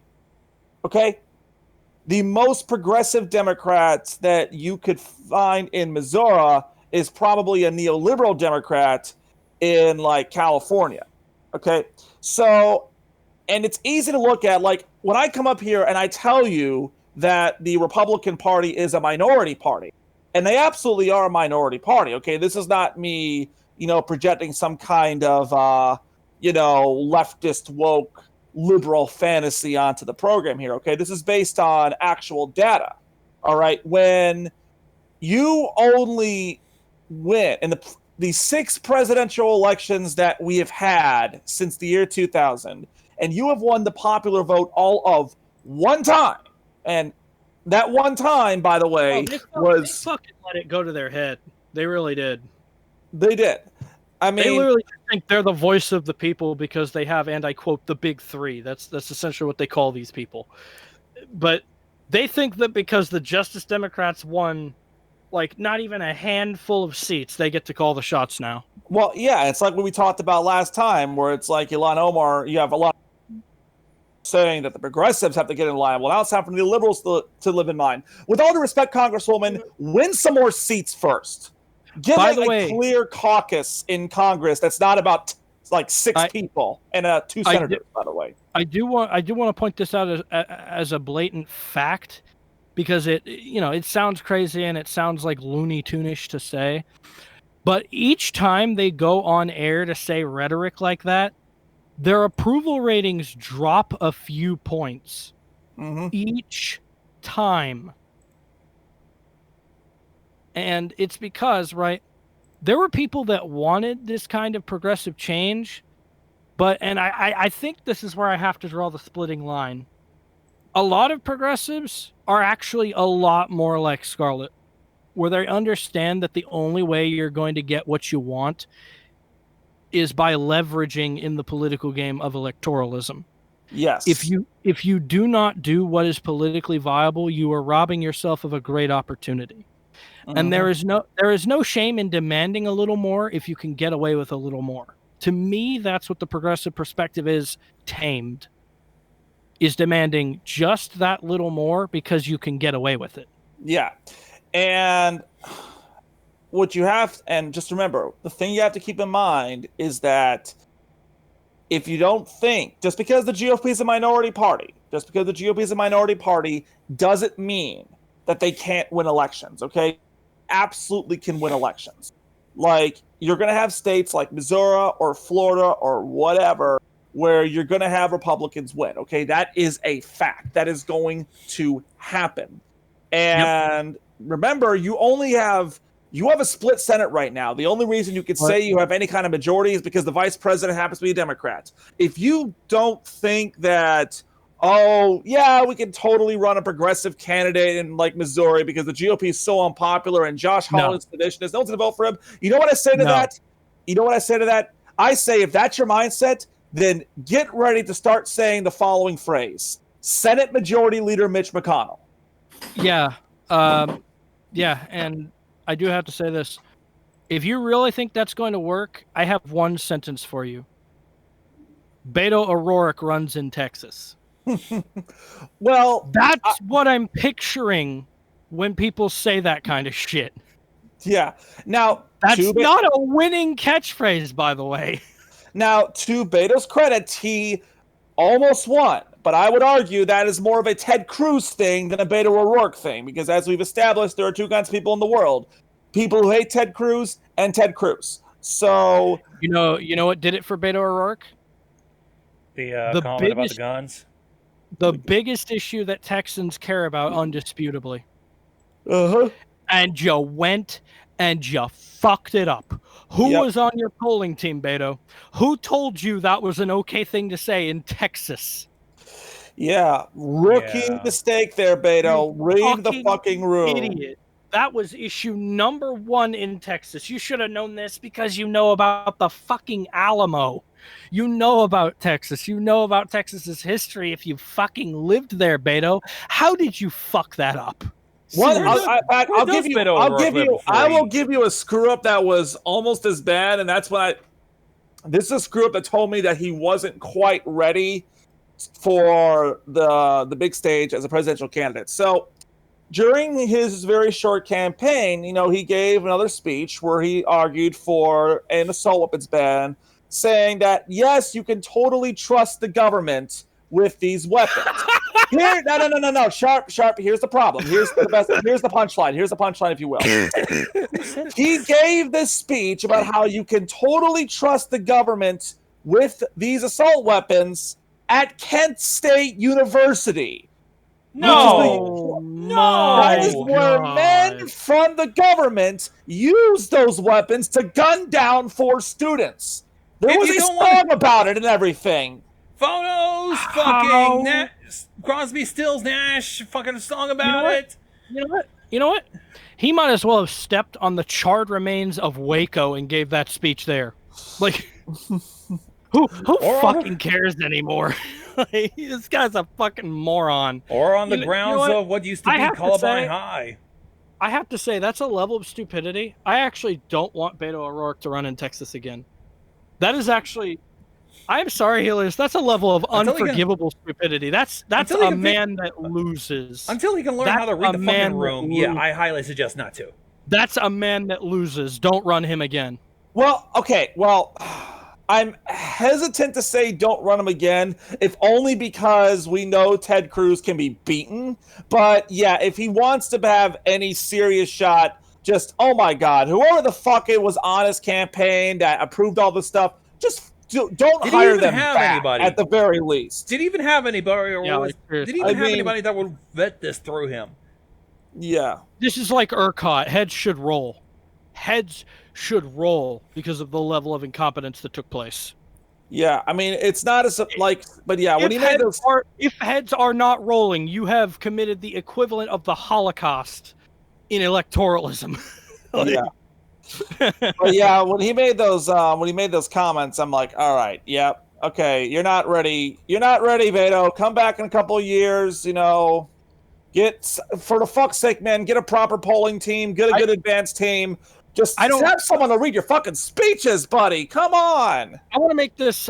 okay? The most progressive Democrats that you could find in Missouri is probably a neoliberal Democrat in like California. Okay. So, and it's easy to look at, like when I come up here and I tell you that the Republican Party is a minority party, and they absolutely are a minority party. Okay. This is not me, projecting some kind of, leftist woke liberal fantasy onto the program here, okay? This is based on actual data, all right? When you only win in the 6 presidential elections that we have had since the year 2000, and you have won the popular vote all of one time, and that one time, by the way, they fucking let it go to their head. They really did. They did. I mean, they literally think they're the voice of the people because they have, and I quote, the big 3. That's essentially what they call these people. But they think that because the Justice Democrats won, like, not even a handful of seats, they get to call the shots now. Well, yeah, it's like what we talked about last time, where it's like Ilhan Omar, you have a lot saying that the progressives have to get in line. Well, now it's time for the liberals to live in line. With all due respect, Congresswoman, win some more seats first. Give a clear caucus in Congress that's not about like 6 people and 2 senators, by the way. I do want to point this out as a blatant fact, because it sounds crazy and it sounds like Looney Tune-ish to say, but each time they go on air to say rhetoric like that, their approval ratings drop a few points each time. And it's because, right, there were people that wanted this kind of progressive change, and I think this is where I have to draw the splitting line. A lot of progressives are actually a lot more like Scarlett. where they understand that the only way you're going to get what you want is by leveraging in the political game of electoralism. Yes. If you do not do what is politically viable, you are robbing yourself of a great opportunity. And there is no shame in demanding a little more if you can get away with a little more. To me, that's what the progressive perspective is tamed. Is demanding just that little more because you can get away with it. Yeah. And what you have, and just remember, the thing you have to keep in mind is that if you don't think, just because the GOP is a minority party, doesn't mean that they can't win elections, okay? Absolutely can win elections. Like, you're going to have states like Missouri or Florida or whatever where you're going to have Republicans win, okay? That is a fact. That is going to happen. And remember, you have a split Senate right now. The only reason you could say you have any kind of majority is because the vice president happens to be a Democrat. If you don't think that, oh, yeah, we can totally run a progressive candidate in like Missouri because the GOP is so unpopular and Josh Holland's seditionist, no one's going to vote for him. You know what I say to that? I say if that's your mindset, then get ready to start saying the following phrase: Senate Majority Leader Mitch McConnell. Yeah. And I do have to say this. If you really think that's going to work, I have one sentence for you. Beto O'Rourke runs in Texas. Well, that's what I'm picturing when people say that kind of shit. Yeah. Now, that's not a winning catchphrase, by the way. Now, to Beto's credit, he almost won. But I would argue that is more of a Ted Cruz thing than a Beto O'Rourke thing, because as we've established, there are two kinds of people in the world: people who hate Ted Cruz and Ted Cruz. So you know what did it for Beto O'Rourke? The comment about the guns. The biggest issue that Texans care about, undisputably. Uh-huh. And you went and you fucked it up. Who was on your polling team, Beto? Who told you that was an okay thing to say in Texas? Yeah, rookie mistake there, Beto. Read the fucking room. Idiot. That was issue number 1 in Texas. You should have known this because you know about the fucking Alamo. You know about Texas. You know about Texas's history if you fucking lived there, Beto. How did you fuck that up? I will give you a screw up that was almost as bad, and that's why this is a screw up that told me that he wasn't quite ready for the big stage as a presidential candidate. So during his very short campaign, he gave another speech where he argued for an assault weapons ban, saying that yes, you can totally trust the government with these weapons. No. Sharp. Here's the problem. Here's the punchline. Here's the punchline, if you will. He gave this speech about how you can totally trust the government with these assault weapons at Kent State University. No. That is where men from the government use those weapons to gun down 4 students. There was a song about it and everything. Photos, fucking Crosby, Stills, Nash, fucking song about it. You know what? He might as well have stepped on the charred remains of Waco and gave that speech there. Like, who fucking cares anymore? Like, this guy's a fucking moron. Or on the grounds of what used to be Columbine High. I have to say, that's a level of stupidity. I actually don't want Beto O'Rourke to run in Texas again. That is actually... I'm sorry, healers. That's a level of unforgivable stupidity. That's a man that loses. Until he can learn how to read the fucking room. Yeah, I highly suggest not to. That's a man that loses. Don't run him again. Well, okay. Well, I'm hesitant to say don't run him again, if only because we know Ted Cruz can be beaten. But yeah, if he wants to have any serious shot, just, oh my God, whoever the fuck it was on his campaign that approved all this stuff, just don't hire them back, at the very least. Did he even have anybody, did he even have anybody that would vet this through him? Yeah. This is like ERCOT. Heads should roll. Heads should roll because of the level of incompetence that took place. Yeah, I mean, it's not as but yeah, when he made those... If heads are not rolling, you have committed the equivalent of the Holocaust in electoralism. Yeah. But yeah, when he made those comments, I'm like, all right, yep, okay, you're not ready, Beto. Come back in a couple of years, get, for the fuck's sake, man, get a proper polling team, get a good advanced team. Just have someone to read your fucking speeches, buddy. Come on. I want to make this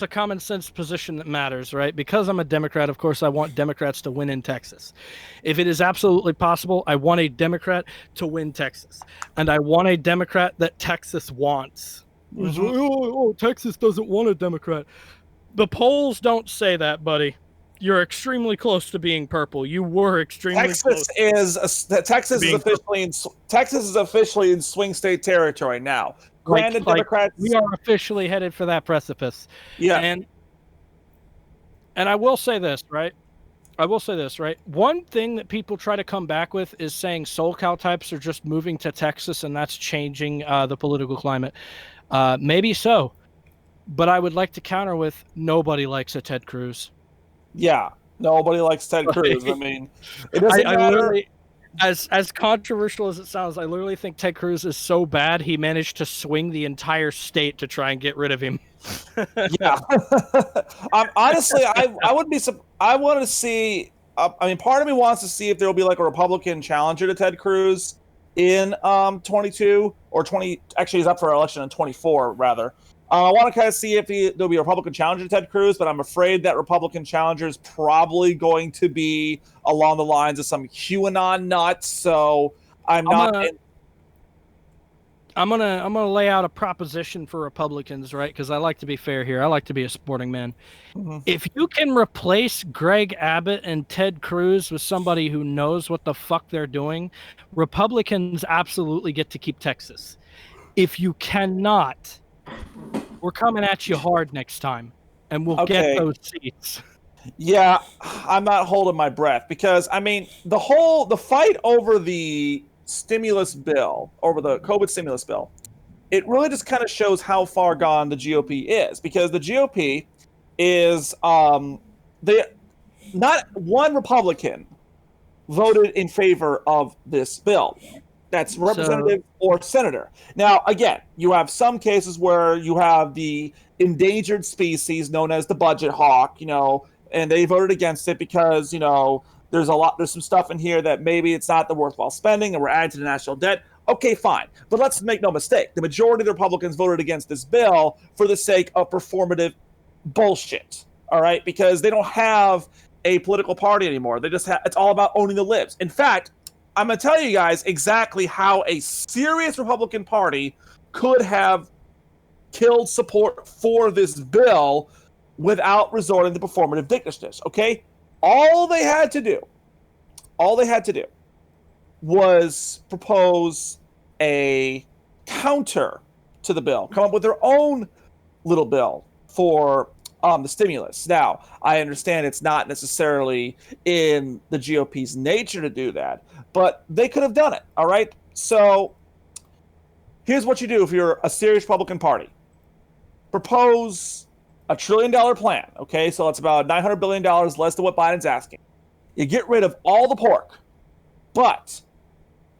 a common sense position that matters, right? Because I'm a Democrat, of course, I want Democrats to win in Texas. If it is absolutely possible, I want a Democrat to win Texas. And I want a Democrat that Texas wants. Oh, Texas doesn't want a Democrat. The polls don't say that, buddy. You're extremely close to being purple. You were extremely close. Texas is officially in swing state territory now. Granted, Democrats. We are officially headed for that precipice. Yeah. And I will say this, right? One thing that people try to come back with is saying SoCal types are just moving to Texas and that's changing the political climate. Maybe so. But I would like to counter with nobody likes a Ted Cruz. Yeah, nobody likes Ted Cruz. I mean, it doesn't matter. As controversial as it sounds, I literally think Ted Cruz is so bad he managed to swing the entire state to try and get rid of him. Yeah. Honestly, I would be. I want to see. I mean, part of me wants to see if there will be like a Republican challenger to Ted Cruz in 22 or 20. Actually, he's up for election in 24, rather. I want to kind of see if there'll be a Republican challenger to Ted Cruz, but I'm afraid that Republican challenger is probably going to be along the lines of some QAnon nuts. So I'm gonna lay out a proposition for Republicans, right? Because I like to be fair here. I like to be a sporting man. Mm-hmm. If you can replace Greg Abbott and Ted Cruz with somebody who knows what the fuck they're doing, Republicans absolutely get to keep Texas. If you cannot, we're coming at you hard next time, and we'll get those seats. Yeah, I'm not holding my breath because, I mean, the fight over the stimulus bill, over the COVID stimulus bill, it really just kind of shows how far gone the GOP is, because the GOP is, not one Republican voted in favor of this bill. That's representative or senator. Now, again, you have some cases where you have the endangered species known as the budget hawk, and they voted against it because, there's some stuff in here that maybe it's not the worthwhile spending and we're adding to the national debt. Okay, fine. But let's make no mistake. The majority of the Republicans voted against this bill for the sake of performative bullshit. All right? Because they don't have a political party anymore. It's all about owning the libs. In fact, I'm going to tell you guys exactly how a serious Republican Party could have killed support for this bill without resorting to performative dictishness, okay? All they had to do was propose a counter to the bill, come up with their own little bill for the stimulus. Now, I understand it's not necessarily in the GOP's nature to do that, but they could have done it, all right? So here's what you do if you're a serious Republican Party. Propose $1 trillion plan, okay? So it's about $900 billion less than what Biden's asking. You get rid of all the pork, but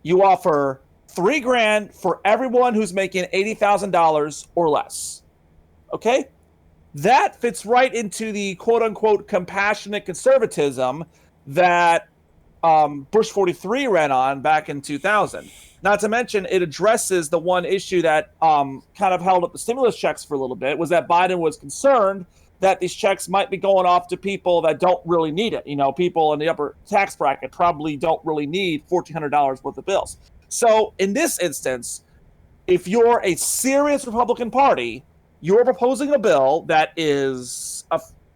you offer $3,000 for everyone who's making $80,000 or less, okay? That fits right into the quote-unquote compassionate conservatism that Bush 43 ran on back in 2000. Not to mention, it addresses the one issue that kind of held up the stimulus checks for a little bit, was that Biden was concerned that these checks might be going off to people that don't really need it. People in the upper tax bracket probably don't really need $1,400 worth of bills. So in this instance, if you're a serious Republican Party, you're proposing a bill that is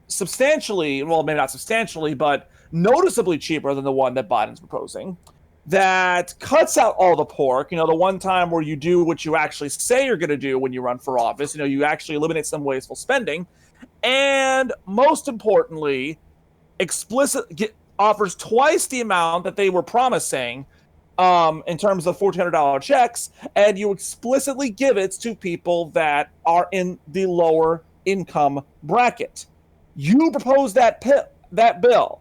substantially, well, maybe not substantially, but noticeably cheaper than the one that Biden's proposing, that cuts out all the pork, the one time where you do what you actually say you're going to do when you run for office, you actually eliminate some wasteful spending, and most importantly, offers twice the amount that they were promising in terms of $1,400 checks, and you explicitly give it to people that are in the lower income bracket. You propose that bill.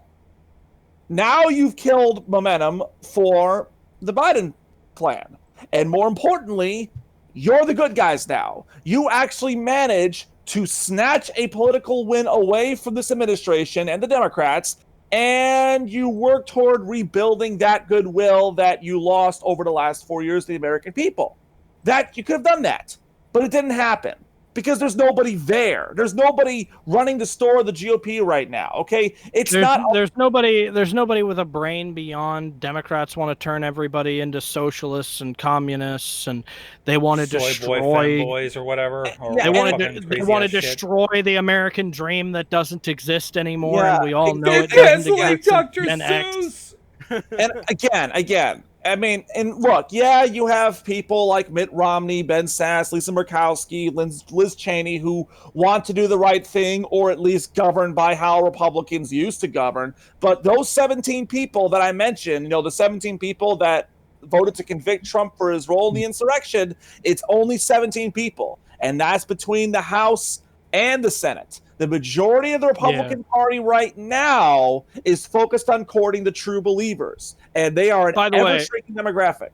Now you've killed momentum for the Biden plan. And more importantly, you're the good guys now. You actually managed to snatch a political win away from this administration and the Democrats, and you work toward rebuilding that goodwill that you lost over the last 4 years to the American people. That you could have done that, but it didn't happen because there's nobody there. There's nobody running the store of the GOP right now. Okay, there's nobody with a brain beyond Democrats want to turn everybody into socialists and communists, and they want to destroy femboys or whatever. Or they want to destroy the American dream that doesn't exist anymore, and we all know it doesn't exist. Dr. Seuss. And again. I mean, and look, yeah, you have people like Mitt Romney, Ben Sasse, Lisa Murkowski, Liz Cheney, who want to do the right thing or at least govern by how Republicans used to govern. But those 17 people that I mentioned, the 17 people that voted to convict Trump for his role in the insurrection, it's only 17 people. And that's between the House and the Senate. The majority of the Republican Party right now is focused on courting the true believers, and they are an ever-shrinking demographic.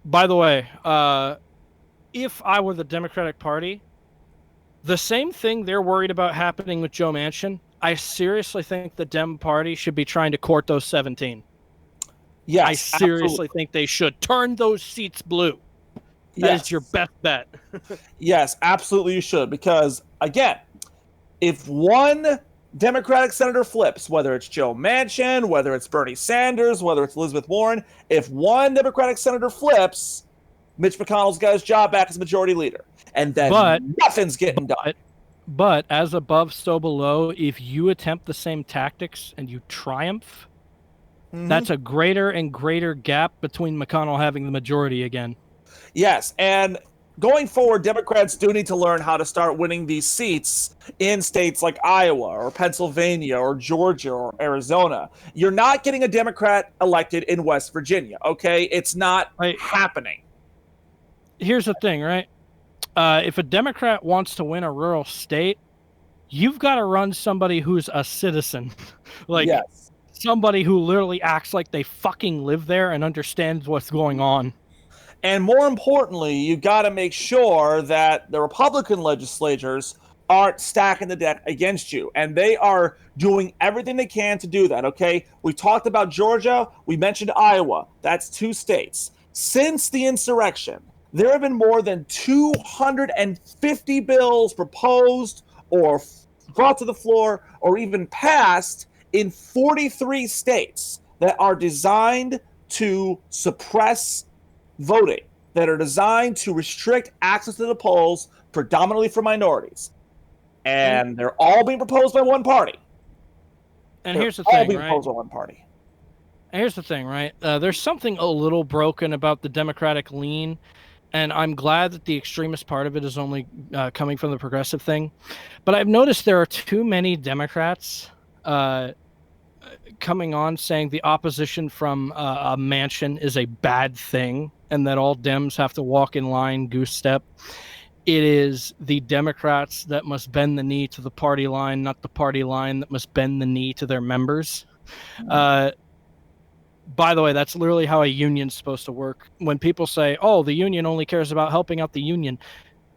By the way, if I were the Democratic Party, the same thing they're worried about happening with Joe Manchin, I seriously think the Dem Party should be trying to court those 17. Yes, I seriously think they should turn those seats blue. That is your best bet. Yes, absolutely you should, because, again, if one Democratic senator flips, whether it's Joe Manchin, whether it's Bernie Sanders, whether it's Elizabeth Warren, if one Democratic senator flips, Mitch McConnell's got his job back as majority leader. And then nothing's getting done. But as above, so below, if you attempt the same tactics and you triumph, that's a greater and greater gap between McConnell having the majority again. Yes, and going forward, Democrats do need to learn how to start winning these seats in states like Iowa or Pennsylvania or Georgia or Arizona. You're not getting a Democrat elected in West Virginia, okay? It's not happening. Here's the thing, right? If a Democrat wants to win a rural state, you've got to run somebody who's a citizen. Somebody who literally acts like they fucking live there and understands what's going on. And more importantly, you got to make sure that the Republican legislators aren't stacking the deck against you. And they are doing everything they can to do that, okay? We talked about Georgia. We mentioned Iowa. That's 2 states. Since the insurrection, there have been more than 250 bills proposed or brought to the floor or even passed in 43 states that are designed to suppress voting, that are designed to restrict access to the polls, predominantly for minorities. And they're all being proposed by one party. And here's the thing, being proposed by one party. And here's the thing, right? There's something a little broken about the Democratic lean, and I'm glad that the extremist part of it is only coming from the progressive thing. But I've noticed there are too many Democrats coming on saying the opposition from a Manchin is a bad thing and that all Dems have to walk in line, goose step. It is the Democrats that must bend the knee to the party line, not the party line that must bend the knee to their members. By the way, that's literally how a union's supposed to work. When people say, oh, the union only cares about helping out the union.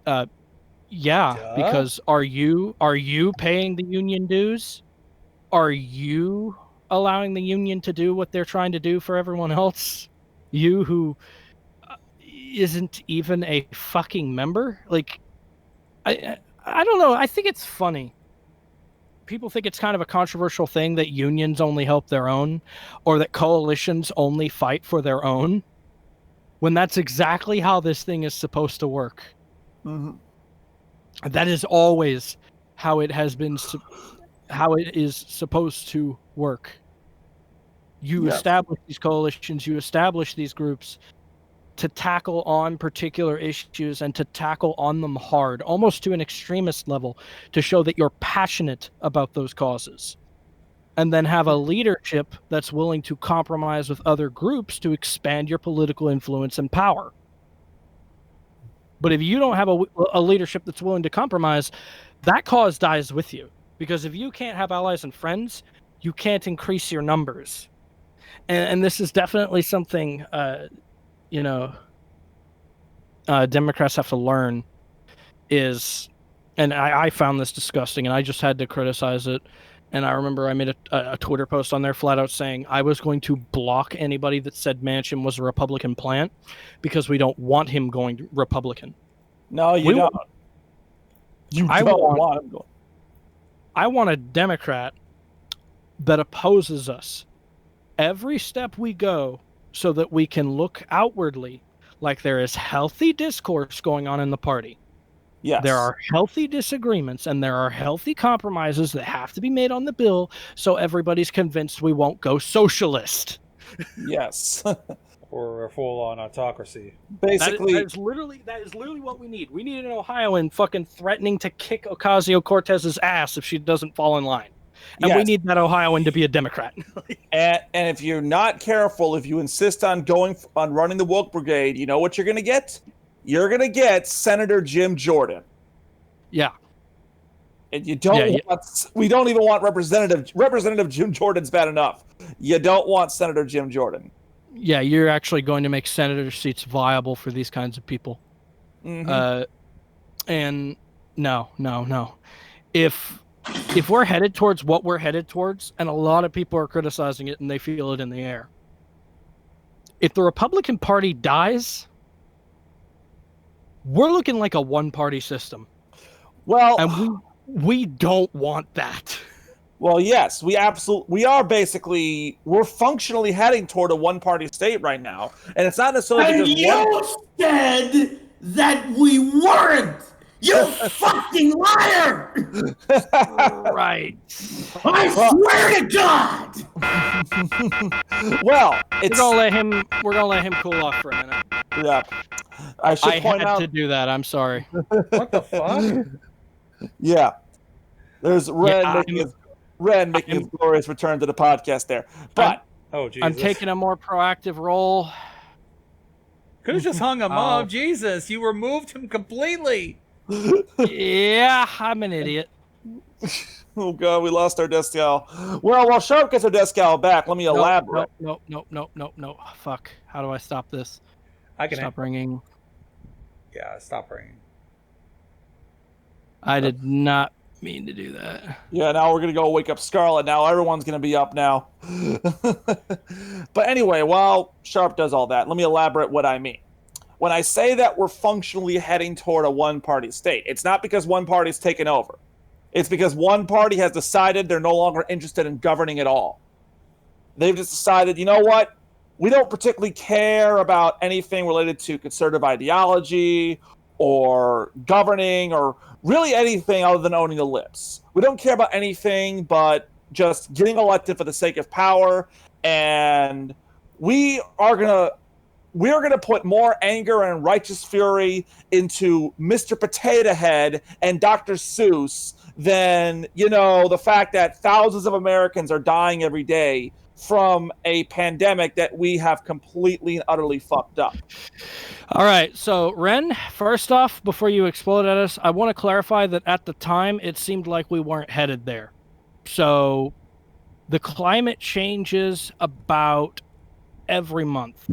Because are you paying the union dues? Are you allowing the union to do what they're trying to do for everyone else? You who isn't even a fucking member? I don't know. I think it's funny. People think it's kind of a controversial thing that unions only help their own or that coalitions only fight for their own, when that's exactly how this thing is supposed to work. That is always how it has been, how it is supposed to work. You establish these coalitions, you establish these groups to tackle on particular issues and to tackle on them hard, almost to an extremist level, to show that you're passionate about those causes. And then have a leadership that's willing to compromise with other groups to expand your political influence and power. But if you don't have a leadership that's willing to compromise, that cause dies with you. Because if you can't have allies and friends, you can't increase your numbers. And this is definitely something, Democrats have to learn is, and I found this disgusting, and I just had to criticize it. And I remember I made a Twitter post on there flat out saying I was going to block anybody that said Manchin was a Republican plant because we don't want him going Republican. No, you don't. I want him going. I want a Democrat that opposes us every step we go so that we can look outwardly like there is healthy discourse going on in the party. Yes. There are healthy disagreements and there are healthy compromises that have to be made on the bill so everybody's convinced we won't go socialist. Yes. Or a full-on autocracy. Basically, that is literally what we need. We need an Ohioan fucking threatening to kick Ocasio-Cortez's ass if she doesn't fall in line. And we need that Ohioan to be a Democrat. and if you're not careful, if you insist on running the woke brigade, you know what you're going to get? You're going to get Senator Jim Jordan. Yeah. And you don't we don't even want Representative Jim Jordan's bad enough. You don't want Senator Jim Jordan. Yeah, you're actually going to make senator seats viable for these kinds of people. Mm-hmm. And no. If we're headed towards what we're headed towards, and a lot of people are criticizing it and they feel it in the air, if the Republican Party dies, we're looking like a one-party system. Well, and we don't want that. Well, yes, we're functionally heading toward a one-party state right now, and it's not necessarily because you said that we weren't. You fucking liar! Right. I swear to God. Well, we're gonna let him cool off for a minute. Yeah, I had to do that. I'm sorry. What the fuck? Yeah, there's Ren making his glorious return to the podcast there. But I'm taking a more proactive role. Could have just hung him up. Jesus, you removed him completely. Yeah, I'm an idiot. Oh god, we lost our desk gal. Well, while Sharp gets her desk gal back, let me elaborate. No. Fuck. How do I stop this? I can stop ringing. Yeah, stop ringing. I did not mean to do that. Yeah, now we're gonna go wake up Scarlet. Now everyone's gonna be up now. But anyway, while Sharp does all that, let me elaborate what I mean. When I say that we're functionally heading toward a one-party state, it's not because one party's taken over. It's because one party has decided they're no longer interested in governing at all. They've just decided, you know what? We don't particularly care about anything related to conservative ideology or governing or really anything other than owning the libs. We don't care about anything but just getting elected for the sake of power, and we're gonna put more anger and righteous fury into Mr. Potato Head and Dr. Seuss than, the fact that thousands of Americans are dying every day from a pandemic that we have completely and utterly fucked up. All right, so Ren, first off, before you explode at us, I want to clarify that at the time it seemed like we weren't headed there. So the climate changes about every month.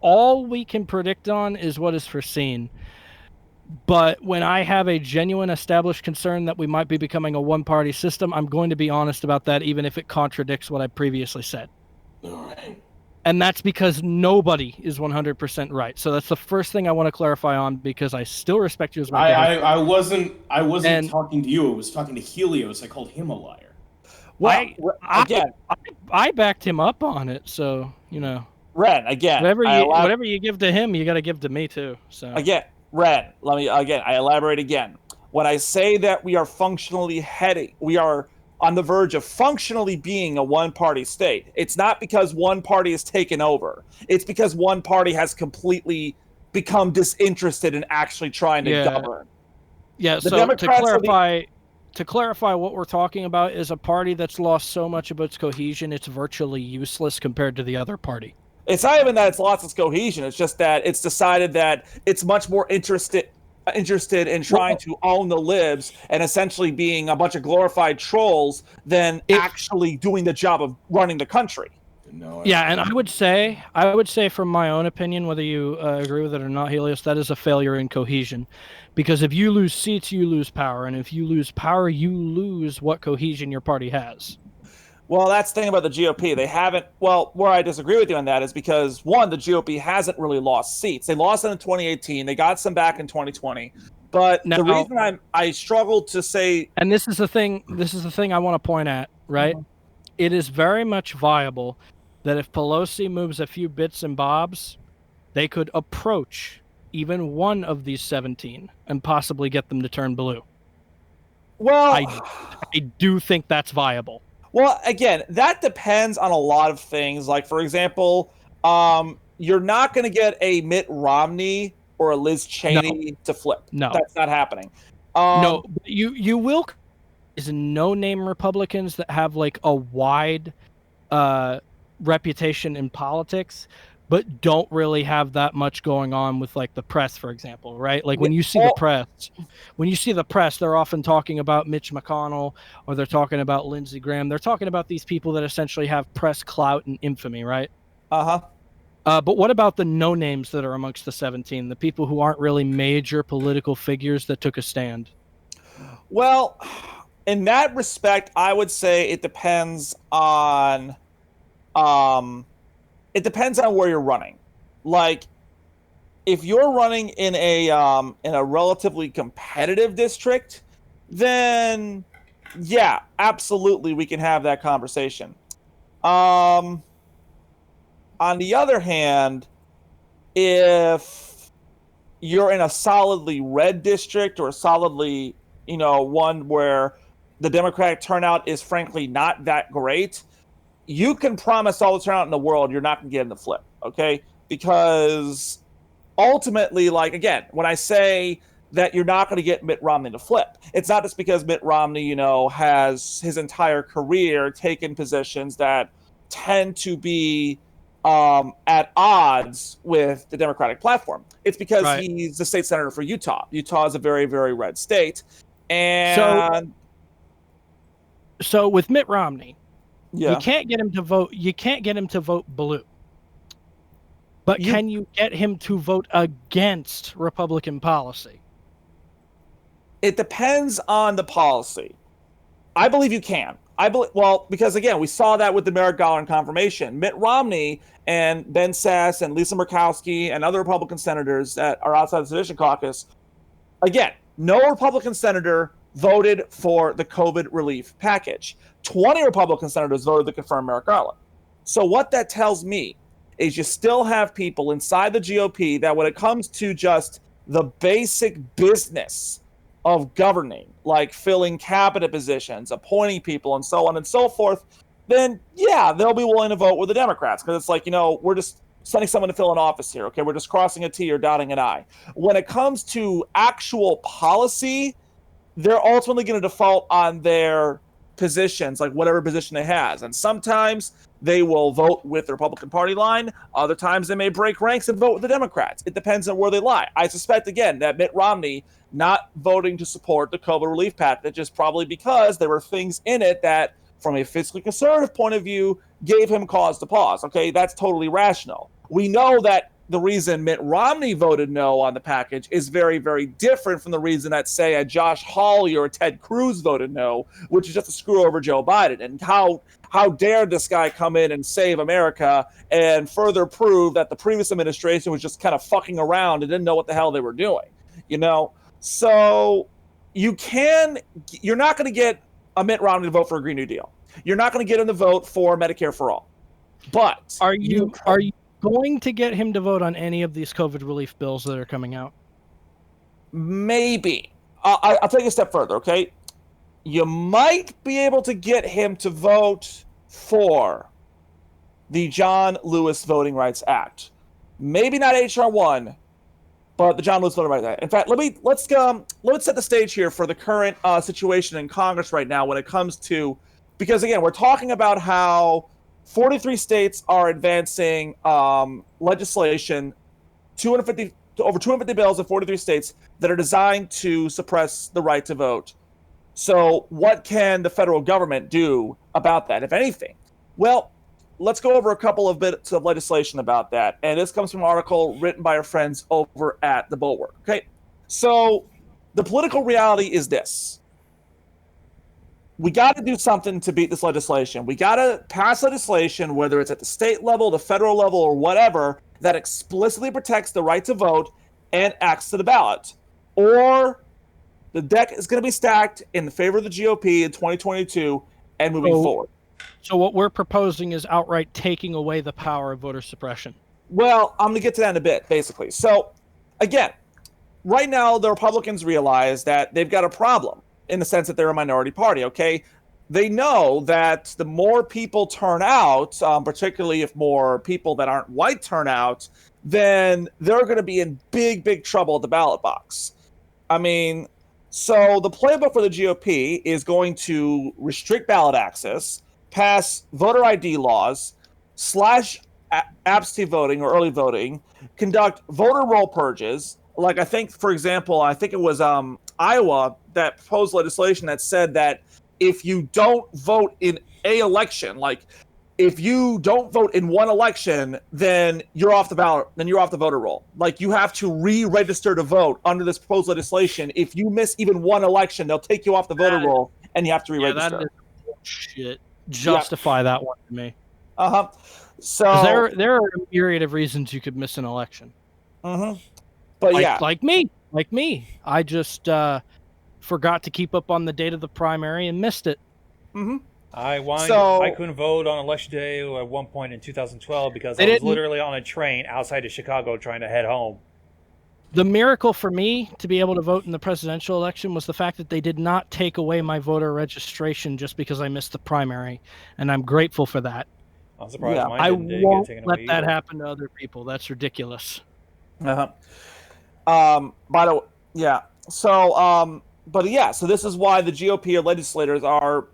All we can predict on is what is foreseen. But when I have a genuine established concern that we might be becoming a one-party system, I'm going to be honest about that, even if it contradicts what I previously said. All right. And that's because nobody is 100% right. So that's the first thing I want to clarify on, because I still respect you as my guy. I wasn't talking to you. I was talking to Helios. I called him a liar. Well, I backed him up on it, so, Ren, again. Whatever you give to him, you got to give to me too. So again, Ren, I elaborate again. When I say that we are on the verge of functionally being a one-party state, it's not because one party has taken over. It's because one party has completely become disinterested in actually trying to govern. Yeah, so to clarify what we're talking about is a party that's lost so much of its cohesion, it's virtually useless compared to the other party. It's not even that it's lost its cohesion. It's just that it's decided that it's much more interested in trying to own the libs and essentially being a bunch of glorified trolls than actually doing the job of running the country. No. Yeah, and I would say from my own opinion, whether you agree with it or not, Helios, that is a failure in cohesion. Because if you lose seats, you lose power. And if you lose power, you lose what cohesion your party has. Well, that's the thing about the GOP. They haven't. Well, where I disagree with you on that is because, one, the GOP hasn't really lost seats. They lost them in 2018. They got some back in 2020. But Now, the reason I struggle to say, and this is the thing I want to point at, right? It is very much viable that if Pelosi moves a few bits and bobs, they could approach even one of these 17 and possibly get them to turn blue. well, I do think that's viable. Well, again, that depends on a lot of things. Like, for example, you're not going to get a Mitt Romney or a Liz Cheney to flip. No. That's not happening. No, you will is no-name Republicans that have like a wide reputation in politics, but don't really have that much going on with like the press, for example, right? Like when you see the press, they're often talking about Mitch McConnell or they're talking about Lindsey Graham. They're talking about these people that essentially have press clout and infamy, right? But what about the no-names that are amongst the 17, the people who aren't really major political figures that took a stand? Well, in that respect, I would say it depends on where you're running. Like, if you're running in a relatively competitive district, then yeah, absolutely, we can have that conversation. On the other hand, if you're in a solidly red district or a solidly, one where the Democratic turnout is frankly not that great, you can promise all the turnout in the world, you're not going to get in the flip, okay? Because ultimately, like, again, when I say that you're not going to get Mitt Romney to flip, it's not just because Mitt Romney, has his entire career taken positions that tend to be at odds with the Democratic platform. It's because he's the state senator for Utah. Utah is a very, very red state. And so with Mitt Romney, yeah, you can't get him to vote. You can't get him to vote blue. But can you get him to vote against Republican policy? It depends on the policy. I believe you can. Because again, we saw that with the Merrick Garland confirmation. Mitt Romney and Ben Sasse and Lisa Murkowski and other Republican senators that are outside the Sedition Caucus, again, no Republican senator voted for the COVID relief package. 20 Republican senators voted to confirm Merrick Garland. So what that tells me is you still have people inside the GOP that when it comes to just the basic business of governing, like filling cabinet positions, appointing people, and so on and so forth, then yeah, they'll be willing to vote with the Democrats because it's like, we're just sending someone to fill an office here, okay? We're just crossing a T or dotting an I. When it comes to actual policy, they're ultimately going to default on their positions, like whatever position they has. And sometimes they will vote with the Republican Party line. Other times they may break ranks and vote with the Democrats. It depends on where they lie. I suspect, again, that Mitt Romney not voting to support the COVID relief package is probably because there were things in it that, from a fiscally conservative point of view, gave him cause to pause. Okay, that's totally rational. We know that the reason Mitt Romney voted no on the package is very, very different from the reason that, say, a Josh Hawley or a Ted Cruz voted no, which is just to screw over Joe Biden. And how dare this guy come in and save America and further prove that the previous administration was just kind of fucking around and didn't know what the hell they were doing, So you're not going to get a Mitt Romney to vote for a Green New Deal. You're not going to get him to vote for Medicare for all. But are you going to get him to vote on any of these COVID relief bills that are coming out? Maybe. I'll take a step further, okay? You might be able to get him to vote for the John Lewis Voting Rights Act. Maybe not H.R. 1, but the John Lewis Voting Rights Act. In fact, let's set the stage here for the current situation in Congress right now when it comes to, because again, we're talking about how 43 states are advancing legislation, over 250 bills in 43 states that are designed to suppress the right to vote. So what can the federal government do about that, if anything? Well, let's go over a couple of bits of legislation about that. And this comes from an article written by our friends over at The Bulwark. Okay, so the political reality is this. We got to do something to beat this legislation. We got to pass legislation, whether it's at the state level, the federal level, or whatever, that explicitly protects the right to vote and access to the ballot. Or the deck is going to be stacked in favor of the GOP in 2022 and moving forward. So what we're proposing is outright taking away the power of voter suppression. Well, I'm going to get to that in a bit, basically. So, again, right now the Republicans realize that they've got a problem in the sense that they're a minority party, okay? They know that the more people turn out, particularly if more people that aren't white turn out, then they're going to be in big, big trouble at the ballot box. I mean, so the playbook for the GOP is going to restrict ballot access, pass voter ID laws, slash absentee voting or early voting, conduct voter roll purges. Like I think, for example, I think it was Iowa that proposed legislation that said that if you don't vote in a election, like if you don't vote in one election, then you're off the ballot, then you're off the voter roll. Like you have to re-register to vote under this proposed legislation. If you miss even one election, they'll take you off the voter roll and you have to re-register. Yeah, that is bullshit. Justify that one to me. Uh-huh. So there are a myriad of reasons you could miss an election. Mm-hmm. But like me. I just forgot to keep up on the date of the primary and missed it. Mm-hmm. I couldn't vote on election day at one point in 2012 because I was literally on a train outside of Chicago trying to head home. The miracle for me to be able to vote in the presidential election was the fact that they did not take away my voter registration just because I missed the primary, and I'm grateful for that. I'm surprised mine I didn't won't get taken let away that either. happen to other people. That's ridiculous. By the way, yeah. So, so this is why the GOP legislators are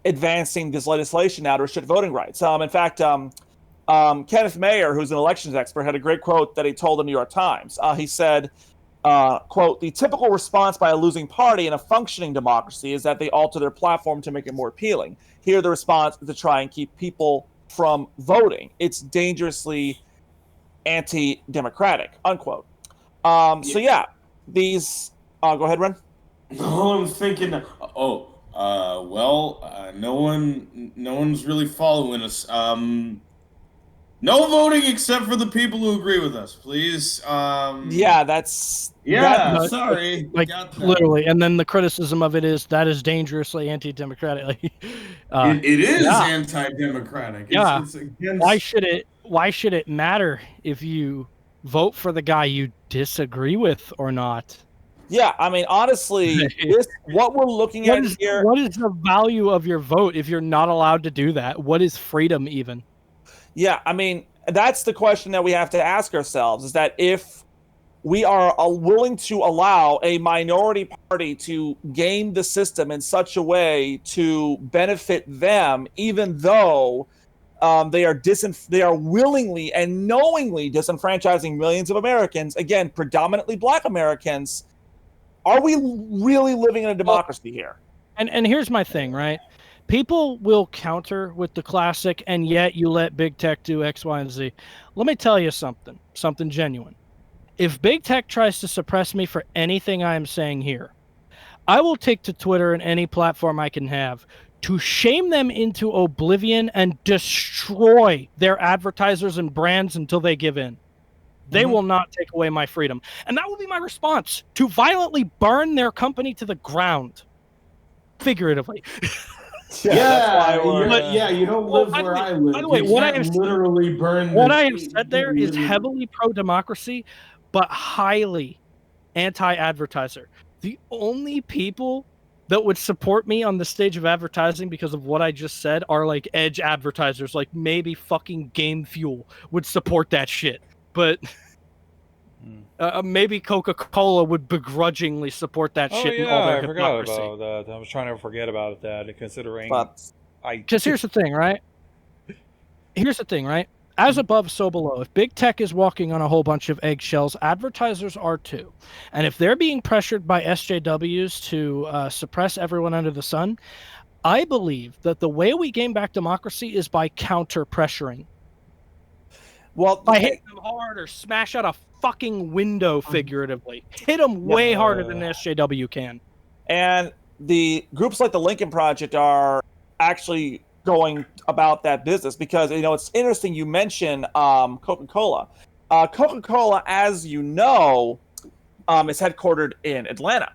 advancing this legislation now to restrict voting rights. In fact, Kenneth Mayer, who's an elections expert, had a great quote that he told the New York Times. He said, quote, "The typical response by a losing party in a functioning democracy is that they alter their platform to make it more appealing. Here, the response is to try and keep people from voting. It's dangerously anti-democratic," unquote. So yeah, these. Go ahead, Ren. No, I'm thinking. No one's really following us. No voting except for the people who agree with us, please. Yeah, that's. Sorry. Like literally, and then the criticism of it is that is dangerously anti-democratic. It is anti-democratic. It's against... Why should it matter if you vote for the guy you disagree with or not? Yeah, I mean, honestly, what we're looking at here. What is the value of your vote if you're not allowed to do that? What is freedom even? Yeah, I mean, that's the question that we have to ask ourselves, is that if we are willing to allow a minority party to game the system in such a way to benefit them, even though they are willingly and knowingly disenfranchising millions of Americans, again, predominantly Black Americans, are we really living in a democracy here? And here's my thing, right? People will counter with the classic, and yet you let big tech do X, Y, and Z. Let me tell you something genuine. If big tech tries to suppress me for anything I am saying here, I will take to Twitter and any platform I can have to shame them into oblivion and destroy their advertisers and brands until they give in. They will not take away my freedom. And that will be my response, to violently burn their company to the ground. Figuratively. You don't live where I live. By the way, what I have literally burn. What I have said there is heavily pro-democracy, but highly anti-advertiser. The only people that would support me on the stage of advertising because of what I just said are like edge advertisers, like maybe fucking Game Fuel would support that shit. But maybe Coca-Cola would begrudgingly support that shit in all their hypocrisy. I forgot about that. I was trying to forget about that, considering... Because here's the thing, right? As above, so below. If big tech is walking on a whole bunch of eggshells, advertisers are too. And if they're being pressured by SJWs to suppress everyone under the sun, I believe that the way we gain back democracy is by counter-pressuring. Well, By hitting them hard or smash out a fucking window, figuratively. Hit them way harder than the SJW can. and the groups like the Lincoln Project are actually going about that business because, it's interesting you mention Coca-Cola. Coca-Cola, as you know, is headquartered in Atlanta.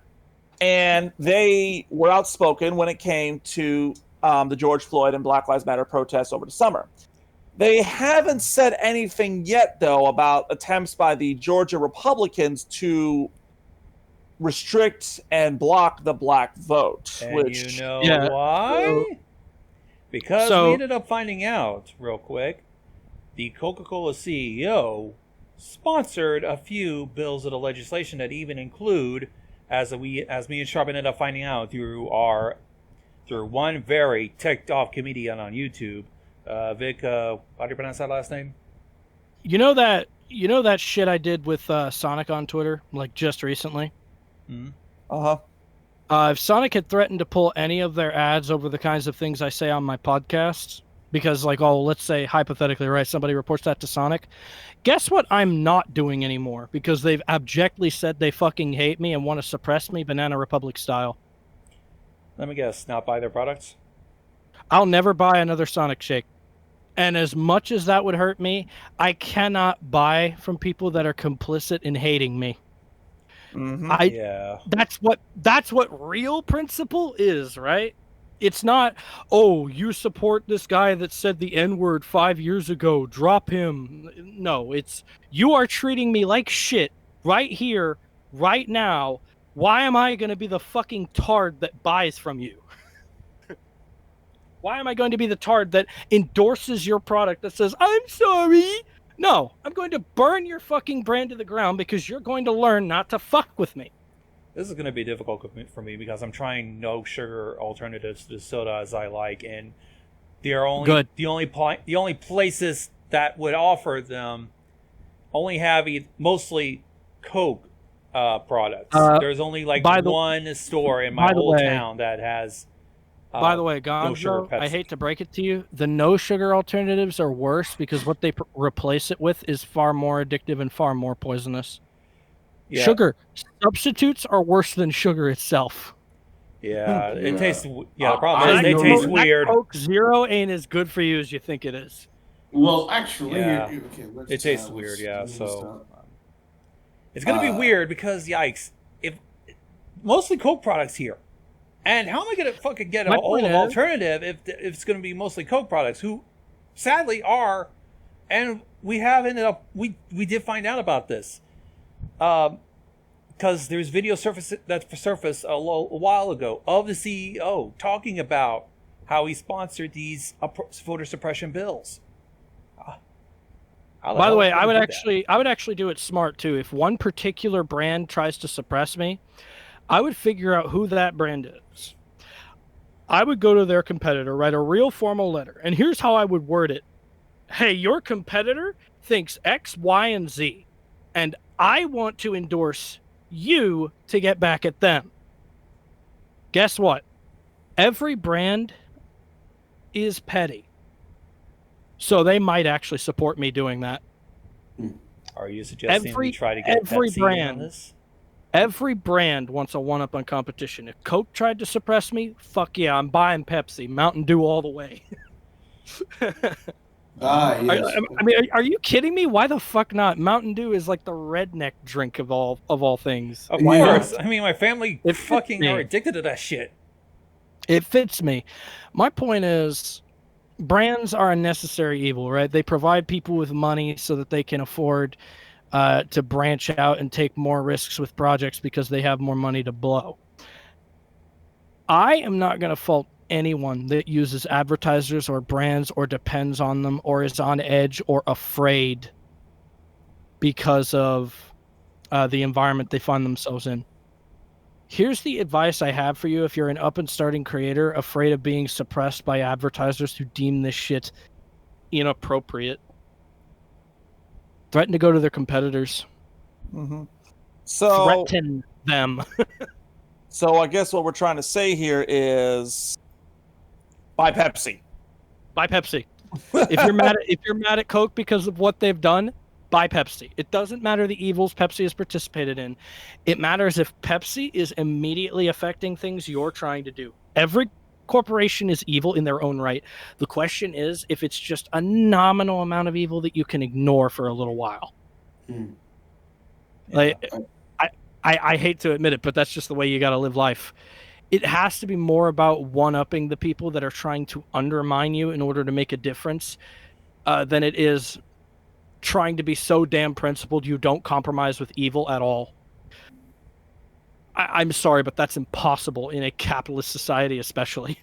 And they were outspoken when it came to the George Floyd and Black Lives Matter protests over the summer. They haven't said anything yet, though, about attempts by the Georgia Republicans to restrict and block the black vote. And which, you know why? Because we ended up finding out, real quick, the Coca-Cola CEO sponsored a few bills of the legislation that even include, as me and Sharp ended up finding out through one very ticked off comedian on YouTube, Vic, how do you pronounce that last name? You know that shit I did with Sonic on Twitter, like just recently? Mm-hmm. If Sonic had threatened to pull any of their ads over the kinds of things I say on my podcasts, because let's say hypothetically, right, somebody reports that to Sonic, guess what I'm not doing anymore because they've abjectly said they fucking hate me and want to suppress me Banana Republic style. Let me guess, not buy their products? I'll never buy another Sonic Shake. And as much as that would hurt me, I cannot buy from people that are complicit in hating me. Mm-hmm. That's what real principle is, right? It's not, oh, you support this guy that said the N-word 5 years ago, drop him. No, it's, you are treating me like shit right here, right now. Why am I going to be the fucking tard that buys from you? Why am I going to be the tard that endorses your product that says, I'm sorry? No, I'm going to burn your fucking brand to the ground because you're going to learn not to fuck with me. This is going to be difficult for me because I'm trying no sugar alternatives to soda as I like, and they're only the only places that would offer them only have mostly Coke products. There's only one store in my whole town that has. By the way, Gonzo, I hate to break it to you, the no sugar alternatives are worse because what they replace it with is far more addictive and far more poisonous. Yeah. Sugar substitutes are worse than sugar itself. Yeah, it tastes. Yeah, the problem is they taste weird. Coke Zero ain't as good for you as you think it is. Well, actually, it tastes weird. Yeah, so it's gonna be weird because yikes, if mostly Coke products here. And how am I going to fucking get an alternative if it's going to be mostly Coke products, who sadly are, and we have ended up, we did find out about this. Because there's video that surfaced a while ago of the CEO talking about how he sponsored these voter suppression bills. By the way, I would actually do it smart too. If one particular brand tries to suppress me, I would figure out who that brand is. I would go to their competitor, write a real formal letter, and here's how I would word it. Hey, your competitor thinks X, Y, and Z, and I want to endorse you to get back at them. Guess what? Every brand is petty. So they might actually support me doing that. Are you suggesting we try to get Pepsi on this? Every brand wants a one-up on competition. If Coke tried to suppress me, fuck yeah, I'm buying Pepsi. Mountain Dew all the way. Yes. I mean, are you kidding me? Why the fuck not? Mountain Dew is like the redneck drink of all things. Of course. I mean, my family fucking are addicted to that shit. It fits me. My point is, brands are a necessary evil, right? They provide people with money so that they can afford to branch out and take more risks with projects because they have more money to blow. I am not going to fault anyone that uses advertisers or brands or depends on them or is on edge or afraid because of the environment they find themselves in. Here's the advice I have for you if you're an up and starting creator afraid of being suppressed by advertisers who deem this shit inappropriate. Threaten to go to their competitors. Mm-hmm. So threaten them. So I guess what we're trying to say here is Buy Pepsi. Buy Pepsi. If you're mad at Coke because of what they've done, buy Pepsi. It doesn't matter the evils Pepsi has participated in. It matters if Pepsi is immediately affecting things you're trying to do. Every corporation is evil in their own right. The question is if it's just a nominal amount of evil that you can ignore for a little while. Like, I hate to admit it, but that's just the way you got to live life. It has to be more about one-upping the people that are trying to undermine you in order to make a difference than it is trying to be so damn principled you don't compromise with evil at all. I'm sorry, but that's impossible in a capitalist society, especially.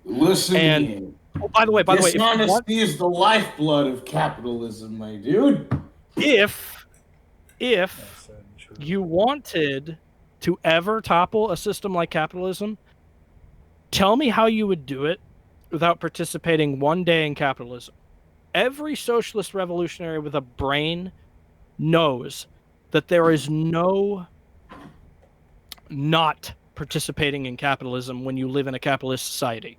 Listen, And by the way, dishonesty is the lifeblood of capitalism, my dude. if you wanted to ever topple a system like capitalism, tell me how you would do it without participating one day in capitalism. Every socialist revolutionary with a brain knows that there is no not participating in capitalism when you live in a capitalist society.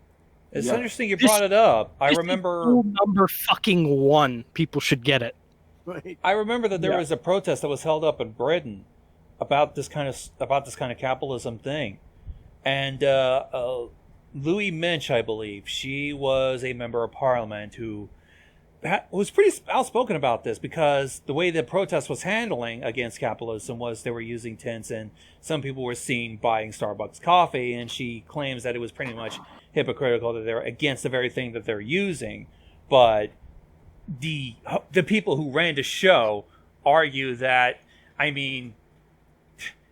It's interesting you brought it up. I remember rule number fucking one. People should get it. I remember that there was a protest that was held up in Britain about this kind of capitalism thing, and Louis Minch, I believe, she was a member of Parliament who was pretty outspoken about this because the way the protest was handling against capitalism was they were using tents and some people were seen buying Starbucks coffee, and she claims that it was pretty much hypocritical that they're against the very thing that they're using. But the people who ran the show argue that, I mean,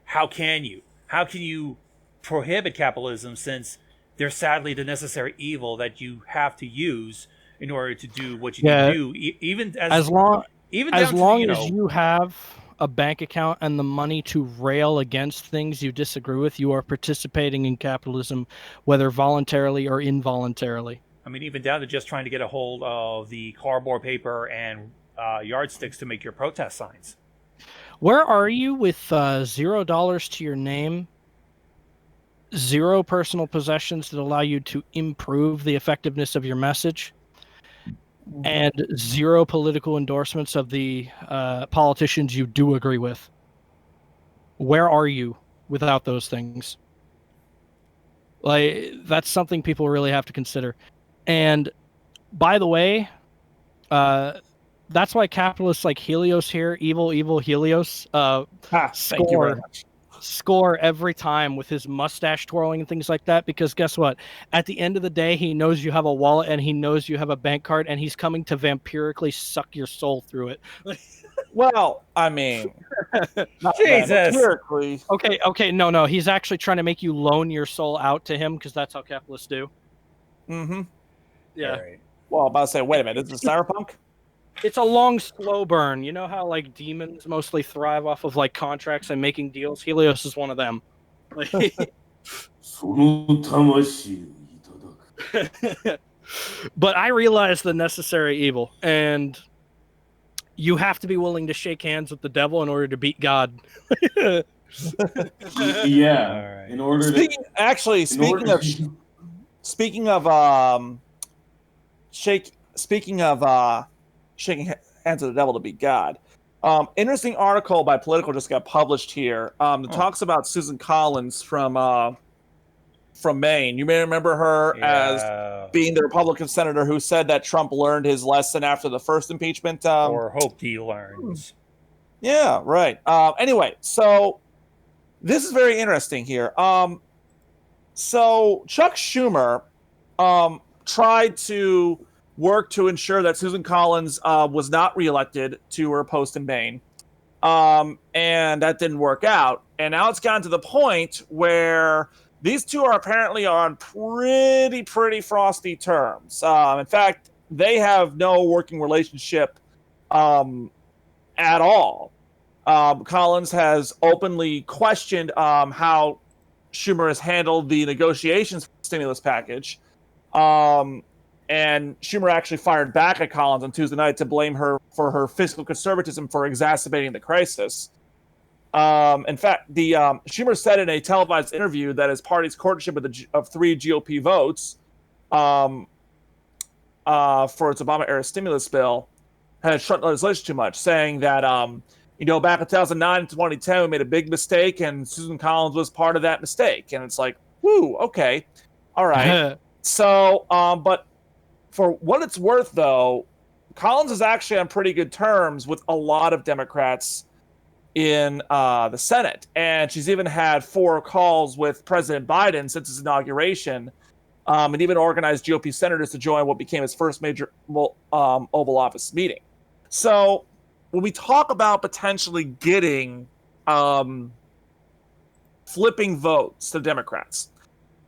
how can you prohibit capitalism since there's sadly the necessary evil that you have to use in order to do what you need to do, even as long as you have a bank account and the money to rail against things you disagree with, you are participating in capitalism, whether voluntarily or involuntarily. I mean, even down to just trying to get a hold of the cardboard paper and yardsticks to make your protest signs. Where are you with $0 to your name, 0 personal possessions that allow you to improve the effectiveness of your message, and 0 political endorsements of the politicians you do agree with? Where are you without those things? Like, that's something people really have to consider. And by the way, that's why capitalists like Helios here, evil Helios, Thank you very much. Score every time with his mustache twirling and things like that, because guess what? At the end of the day, he knows you have a wallet and he knows you have a bank card, and he's coming to vampirically suck your soul through it. Well, I mean, not Jesus. vampirically. Okay, no, he's actually trying to make you loan your soul out to him, because that's how capitalists do. Mm-hmm. Yeah. Right. Well, I'm about to say, wait a minute, this is cyberpunk? It's a long, slow burn. You know how like demons mostly thrive off of like contracts and making deals? Helios is one of them. But I realize the necessary evil, and you have to be willing to shake hands with the devil in order to beat God. Yeah. All right. In order Speaking of shaking hands with the devil to beat God. Interesting article by Political just got published here. That talks about Susan Collins from Maine. You may remember her as being the Republican senator who said that Trump learned his lesson after the first impeachment. Or hoped he learns. Yeah, right. Anyway, so this is very interesting here. So Chuck Schumer tried to work to ensure that Susan Collins was not reelected to her post in Maine. And that didn't work out. And now it's gotten to the point where these two are apparently on pretty frosty terms. In fact, they have no working relationship at all. Collins has openly questioned how Schumer has handled the negotiations for the stimulus package. And Schumer actually fired back at Collins on Tuesday night to blame her for her fiscal conservatism for exacerbating the crisis. In fact, Schumer said in a televised interview that his party's courtship of 3 GOP votes for its Obama era stimulus bill had shut legislation too much, saying that back in 2009 and 2010 we made a big mistake, and Susan Collins was part of that mistake. And it's like, whoo, okay, all right. So, but for what it's worth, though, Collins is actually on pretty good terms with a lot of Democrats in the Senate, and she's even had 4 calls with President Biden since his inauguration, and even organized GOP senators to join what became his first major Oval Office meeting. So when we talk about potentially getting flipping votes to Democrats,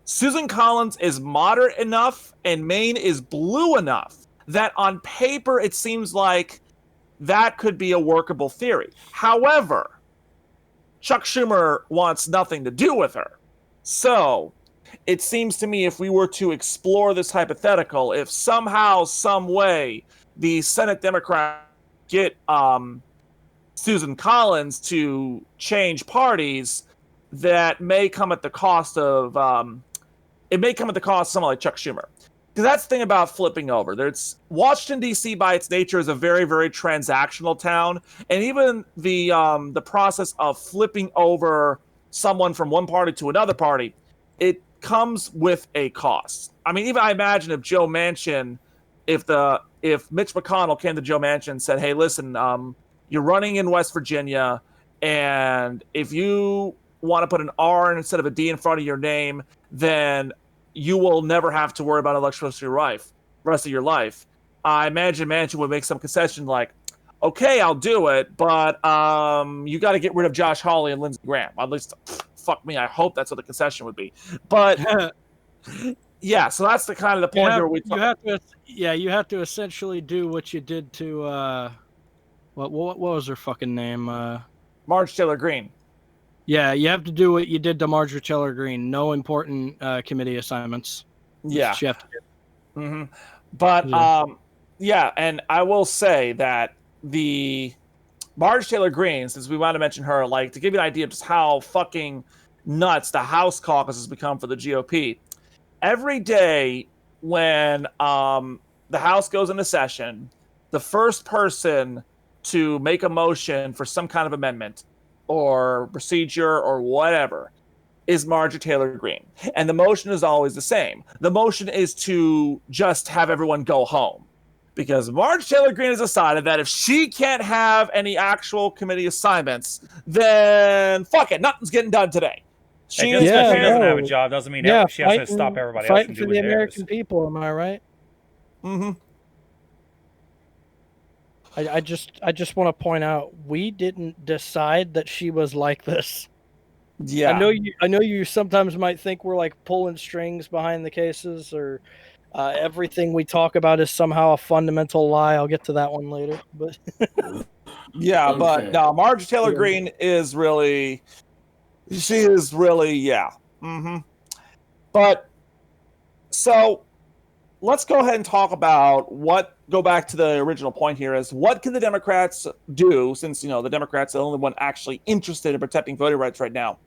Susan Collins is moderate enough and Maine is blue enough that on paper it seems like that could be a workable theory. However, Chuck Schumer wants nothing to do with her. So it seems to me, if we were to explore this hypothetical, if somehow, some way, the Senate Democrats get Susan Collins to change parties, that may come at the cost of someone like Chuck Schumer. Because that's the thing about flipping over. Washington, D.C. by its nature is a very, very transactional town. And even the process of flipping over someone from one party to another party, it comes with a cost. I mean, even I imagine if Joe Manchin, if Mitch McConnell came to Joe Manchin and said, hey, listen, you're running in West Virginia, and if you want to put an R instead of a D in front of your name, then you will never have to worry about election for the rest of your life. I imagine Manchin would make some concession like, okay, I'll do it, but you got to get rid of Josh Hawley and Lindsey Graham. At least, fuck me, I hope that's what the concession would be. But yeah, so that's the kind of the point where you have to essentially do what you did to what was her fucking name? Marge Taylor Greene. Yeah, you have to do what you did to Marjorie Taylor Greene. No important committee assignments. Yeah. You have to do. Mm-hmm. But and I will say that the Marge Taylor Greene, since we want to mention her, like to give you an idea of just how fucking nuts the House caucus has become for the GOP. Every day when the House goes into session, the first person to make a motion for some kind of amendment or procedure or whatever is Marjorie Taylor Greene. And the motion is always the same. The motion is to just have everyone go home. Because Marjorie Taylor Greene has decided that if she can't have any actual committee assignments, then fuck it, nothing's getting done today. She doesn't have a job doesn't mean she has to stop everybody else from doing theirs. Fighting for the American people, am I right? Mm-hmm. I just want to point out, we didn't decide that she was like this. Yeah. I know you sometimes might think we're like pulling strings behind the cases, or everything we talk about is somehow a fundamental lie. I'll get to that one later. But yeah, okay. But no, Marjorie Taylor Greene is really, yeah. Mm-hmm. But so let's go ahead and talk about go back to the original point here is what can the Democrats do, since, the Democrats are the only one actually interested in protecting voting rights right now.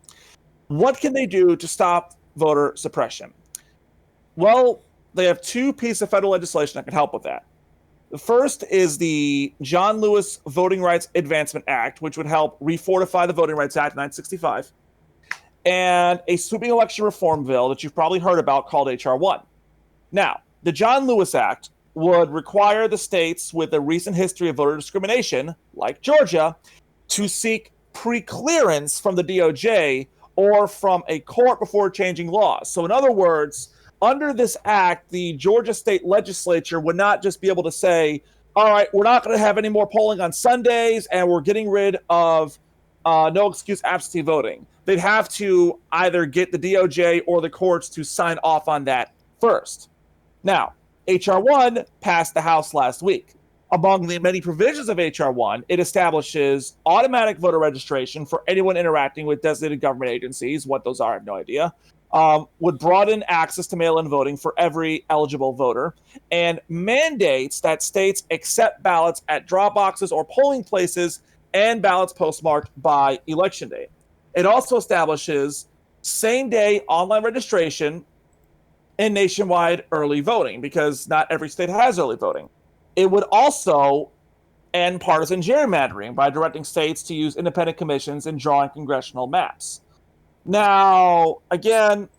What can they do to stop voter suppression? Well, they have 2 pieces of federal legislation that can help with that. The first is the John Lewis Voting Rights Advancement Act, which would help refortify the Voting Rights Act 965, and a sweeping election reform bill that you've probably heard about called H.R. 1. Now, the John Lewis Act would require the states with a recent history of voter discrimination, like Georgia, to seek pre-clearance from the DOJ or from a court before changing laws. So in other words, under this act, the Georgia state legislature would not just be able to say, all right, we're not going to have any more polling on Sundays and we're getting rid of no excuse absentee voting. They'd have to either get the DOJ or the courts to sign off on that first. Now, H.R. 1 passed the House last week. Among the many provisions of H.R. 1, it establishes automatic voter registration for anyone interacting with designated government agencies. What those are, I have no idea. Would broaden access to mail-in voting for every eligible voter, and mandates that states accept ballots at drop boxes or polling places and ballots postmarked by election day. It also establishes same-day online registration in nationwide early voting, because not every state has early voting. It would also end partisan gerrymandering by directing states to use independent commissions in drawing congressional maps. Now, again,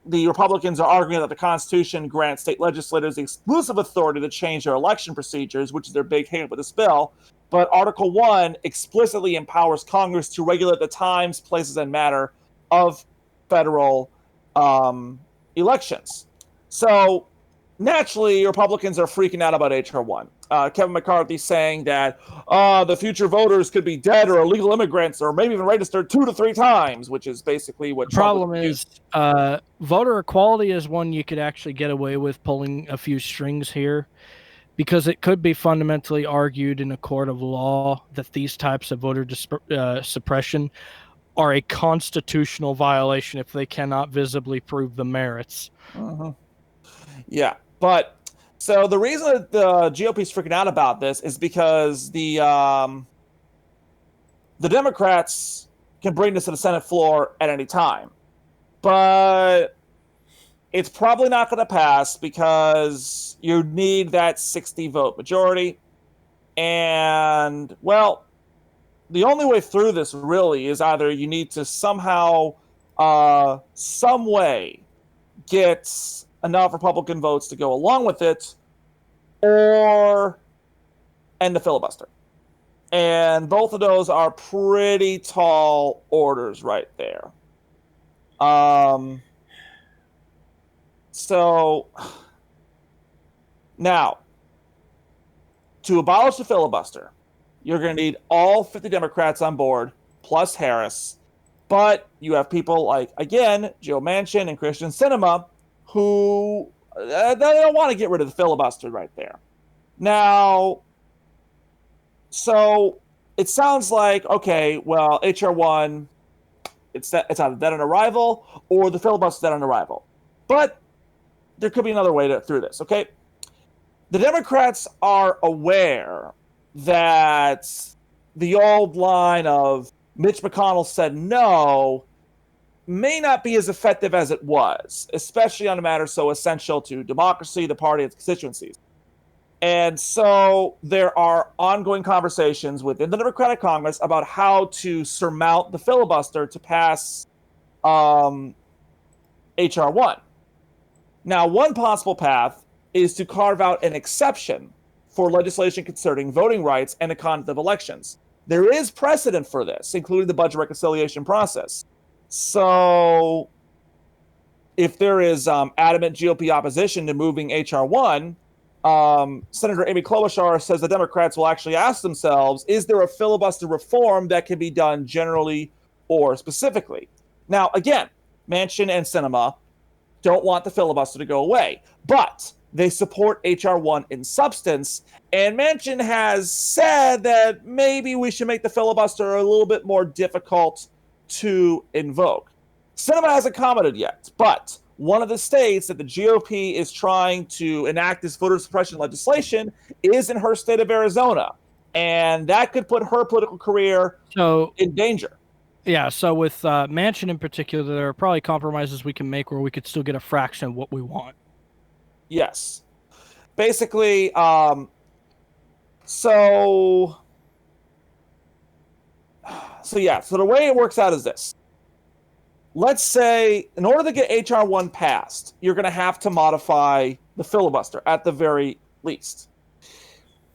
the Republicans are arguing that the Constitution grants state legislators the exclusive authority to change their election procedures, which is their big hang with this bill. But Article 1 explicitly empowers Congress to regulate the times, places, and manner of federal elections. So naturally, Republicans are freaking out about H.R. 1. Kevin McCarthy saying that the future voters could be dead or illegal immigrants or maybe even registered 2 to 3 times, which is basically what The Trump problem is voter equality is one you could actually get away with pulling a few strings here, because it could be fundamentally argued in a court of law that these types of voter suppression are a constitutional violation if they cannot visibly prove the merits. Yeah, but so the reason that the GOP is freaking out about this is because the Democrats can bring this to the Senate floor at any time, but it's probably not going to pass because you need that 60 vote majority. And, well, the only way through this really is either you need to somehow, some way, get enough Republican votes to go along with it, or end the filibuster. And both of those are pretty tall orders right there. So now, to abolish the filibuster, you're going to need all 50 Democrats on board, plus Harris. But you have people like, again, Joe Manchin and Christian Sinema, who they don't want to get rid of the filibuster right there. Now, so it sounds like, okay, well, H.R. 1, it's either dead on arrival or the filibuster dead on arrival. But there could be another way through this, okay? The Democrats are aware that the old line of Mitch McConnell said no may not be as effective as it was, especially on a matter so essential to democracy, the party, and its constituencies. And so there are ongoing conversations within the Democratic Congress about how to surmount the filibuster to pass H.R. 1. Now, one possible path is to carve out an exception for legislation concerning voting rights and the conduct of elections. There is precedent for this, including the budget reconciliation process. So if there is adamant GOP opposition to moving H.R. 1, Senator Amy Klobuchar says the Democrats will actually ask themselves, is there a filibuster reform that can be done generally or specifically? Now, again, Manchin and Sinema don't want the filibuster to go away, but they support H.R. 1 in substance, and Manchin has said that maybe we should make the filibuster a little bit more difficult to invoke. Sinema hasn't commented yet, but one of the states that the GOP is trying to enact this voter suppression legislation is in her state of Arizona, and that could put her political career in danger. Yeah, so with Manchin in particular, there are probably compromises we can make where we could still get a fraction of what we want. Yes. Basically, so the way it works out is this. Let's say, in order to get H.R. 1 passed, you're going to have to modify the filibuster at the very least.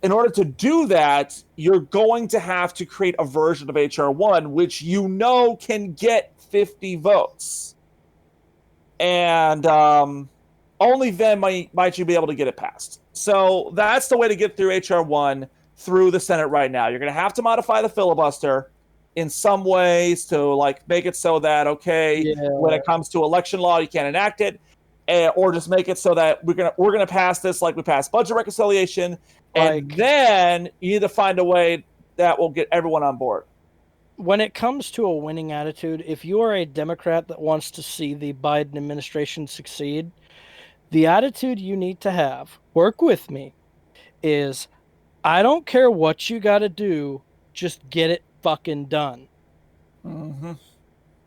In order to do that, you're going to have to create a version of H.R. 1 which you know can get 50 votes. And only then might you be able to get it passed. So that's the way to get through H.R. 1 through the Senate right now. You're going to have to modify the filibuster in some ways to like make it so that, when it comes to election law, you can't enact it, or just make it so that we're gonna pass this like we passed budget reconciliation, and then you need to find a way that will get everyone on board. When it comes to a winning attitude, if you are a Democrat that wants to see the Biden administration succeed, the attitude you need to have, work with me, is I don't care what you got to do, just get it fucking done.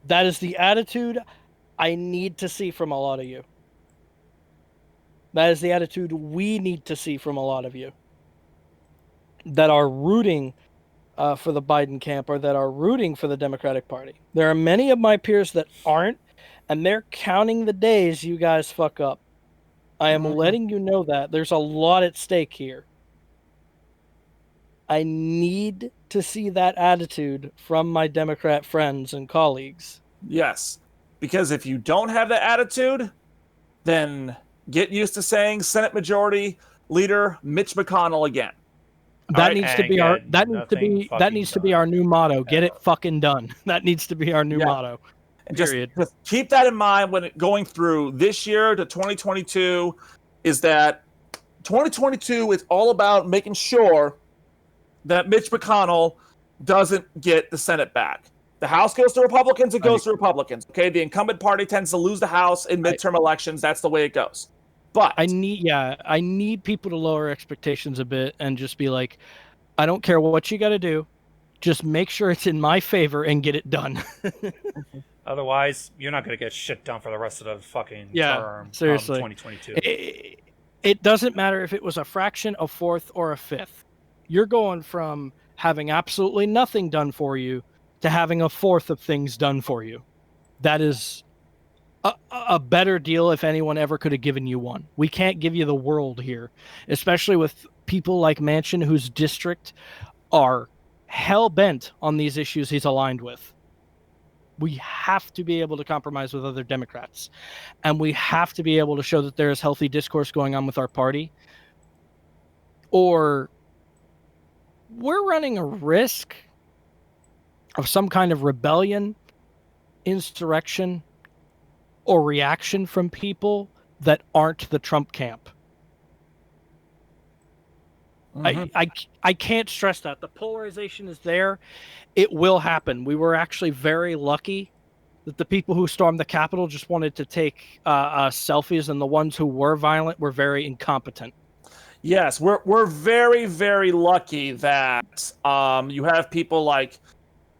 That is the attitude I need to see from a lot of you. That is the attitude we need to see from a lot of you that are rooting for the Biden camp or that are rooting for the Democratic Party. There are many of my peers that aren't, and they're counting the days you guys fuck up. I am letting you know that. There's a lot at stake here. I need to see that attitude from my Democrat friends and colleagues. Yes, because if you don't have that attitude, then get used to saying Senate Majority Leader Mitch McConnell again. That Alright, needs to and be our get that needs to nothing be that fucking needs to be done. our new motto. Get it Ever. fucking done. That needs to be our new Yeah. motto. And just Period. keep that in mind when going through this year to 2022, is that 2022 is all about making sure that Mitch McConnell doesn't get the Senate back. The House goes to Republicans, it goes to Republicans. Okay, the incumbent party tends to lose the House in midterm elections. That's the way it goes. But I need people to lower expectations a bit and just be like, I don't care what you got to do, just make sure it's in my favor and get it done. Otherwise, you're not going to get shit done for the rest of the fucking term seriously. of 2022. It doesn't matter if it was a fraction, a fourth, or a fifth. You're going from having absolutely nothing done for you to having a fourth of things done for you. That is a better deal if anyone ever could have given you one. We can't give you the world here, especially with people like Manchin, whose district are hell-bent on these issues he's aligned with. We have to be able to compromise with other Democrats, and we have to be able to show that there is healthy discourse going on with our party, or we're running a risk of some kind of rebellion, insurrection, or reaction from people that aren't the Trump camp. I can't stress that. The polarization is there. It will happen. We were actually very lucky that the people who stormed the Capitol just wanted to take selfies, and the ones who were violent were very incompetent. yes, we're very, very lucky that you have people like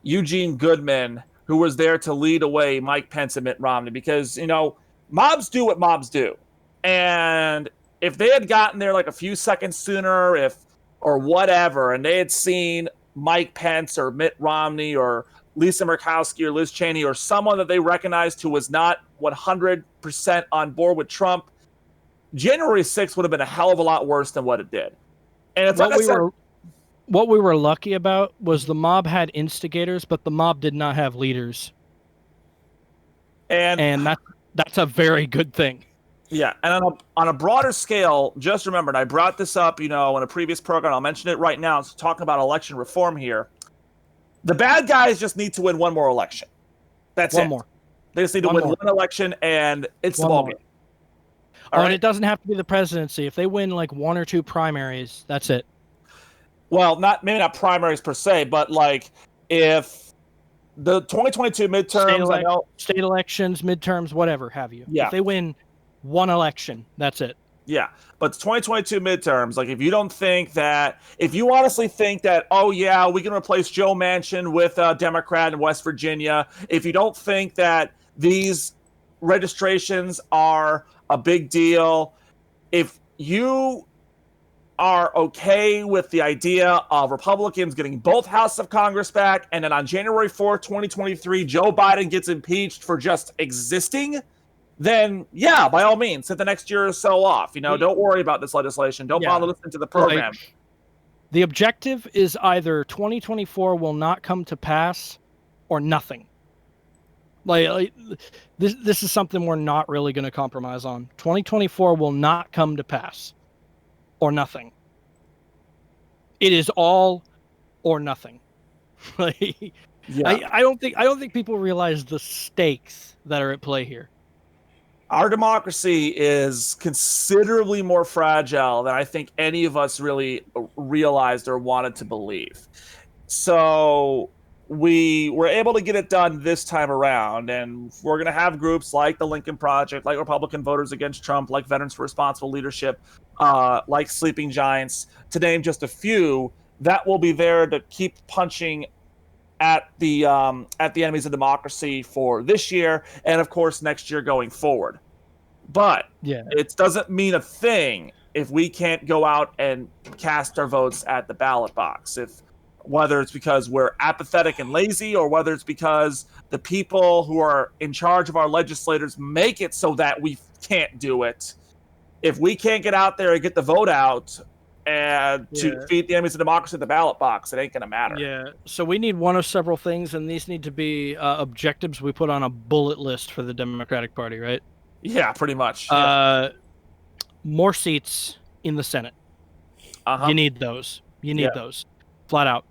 Eugene Goodman, who was there to lead away Mike Pence and Mitt Romney, because, you know, mobs do what mobs do. And if they had gotten there like a few seconds sooner, or whatever, and they had seen Mike Pence or Mitt Romney or Lisa Murkowski or Liz Cheney or someone that they recognized who was not 100% on board with Trump, January 6th would have been a hell of a lot worse than what it did. And it's What we were lucky about was the mob had instigators, but the mob did not have leaders. And that's a very good thing. Yeah, and on a broader scale, just remember, and I brought this up, you know, in a previous program, I'll mention it right now, it's talking about election reform here. The bad guys just need to win one more election. That's One it. more. They just need to win one election, and it's the ballgame. And it doesn't have to be the presidency. If they win like one or two primaries, that's it. Well, maybe not primaries per se, but like if the 2022 midterms, state elections, midterms, whatever have you. Yeah. If they win one election, that's it. Yeah, but 2022 midterms, like if you honestly think that, oh yeah, we can replace Joe Manchin with a Democrat in West Virginia, if you don't think that these registrations are a big deal, if you are okay with the idea of Republicans getting both houses of Congress back, and then on January 4th, 2023, Joe Biden gets impeached for just existing, then yeah, by all means, sit the next year or so off. You know, don't worry about this legislation. Don't bother listening to the program. Like, the objective is either 2024 will not come to pass or nothing. Like this is something we're not really going to compromise on. 2024 will not come to pass or nothing. It is all or nothing. Like, I don't think people realize the stakes that are at play here. Our democracy is considerably more fragile than I think any of us really realized or wanted to believe. So we were able to get it done this time around, and we're going to have groups like the Lincoln Project, like Republican Voters Against Trump, like Veterans for Responsible Leadership, like Sleeping Giants, to name just a few, that will be there to keep punching at the enemies of democracy for this year, and of course next year going forward. But Yeah. it doesn't mean a thing if we can't go out and cast our votes at the ballot box. Whether it's because we're apathetic and lazy, or whether it's because the people who are in charge of our legislators make it so that we can't do it. If we can't get out there and get the vote out and to defeat the enemies of democracy at the ballot box, it ain't gonna matter. Yeah. So we need one of several things, and these need to be objectives we put on a bullet list for the Democratic Party, right? Yeah, pretty much. Yeah. More seats in the Senate. You need those. You need those, flat out.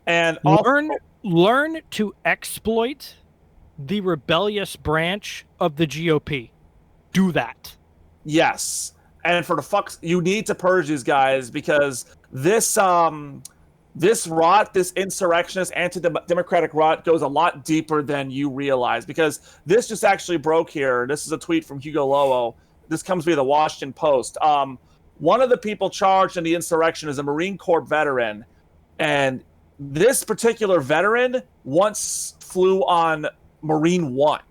And learn to exploit the rebellious branch of the GOP. Do that. Yes. And for the fucks, you need to purge these guys, because this rot, this insurrectionist, anti-democratic rot goes a lot deeper than you realize, because this just actually broke here. This is a tweet from Hugo Lowe. This comes via the Washington Post. One of the people charged in the insurrection is a Marine Corps veteran, and this particular veteran once flew on Marine One.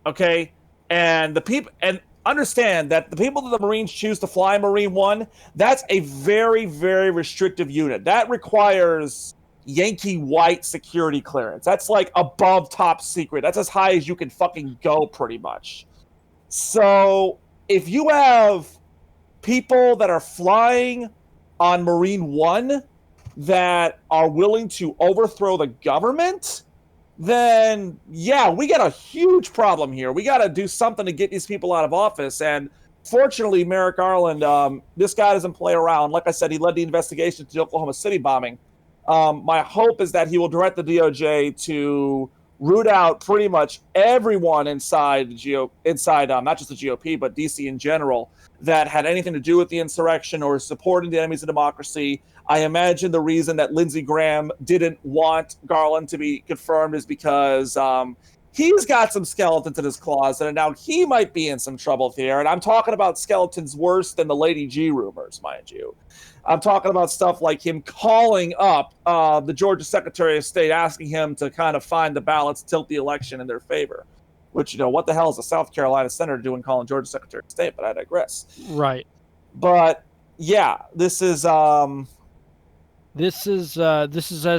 Okay? And the people, and understand that the people that the Marines choose to fly Marine One, that's a very, very restrictive unit. That requires Yankee white security clearance. That's like above top secret. That's as high as you can fucking go, pretty much. So if you have people that are flying on Marine One that are willing to overthrow the government, then yeah, we got a huge problem here. We got to do something to get these people out of office. And fortunately, Merrick Garland, this guy doesn't play around. Like I said, he led the investigation to the Oklahoma City bombing. My hope is that he will direct the DOJ to root out pretty much everyone inside not just the GOP, but DC in general, that had anything to do with the insurrection or supporting the enemies of democracy. I imagine the reason that Lindsey Graham didn't want Garland to be confirmed is because he's got some skeletons in his closet, and now he might be in some trouble here. And I'm talking about skeletons worse than the Lady G rumors, mind you. I'm talking about stuff like him calling up the Georgia Secretary of State, asking him to kind of find the ballots, tilt the election in their favor. Which, what the hell is a South Carolina senator doing calling Georgia Secretary of State? But I digress. Right. But yeah, this is as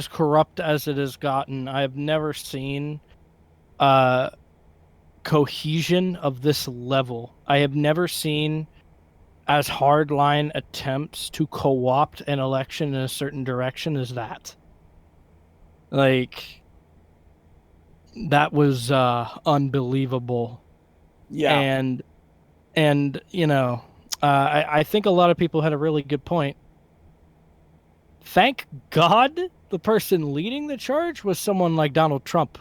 corrupt as it has gotten. I have never seen cohesion of this level. I have never seen as hardline attempts to co-opt an election in a certain direction as that. Like, that was unbelievable. Yeah. And I think a lot of people had a really good point. Thank God the person leading the charge was someone like Donald Trump.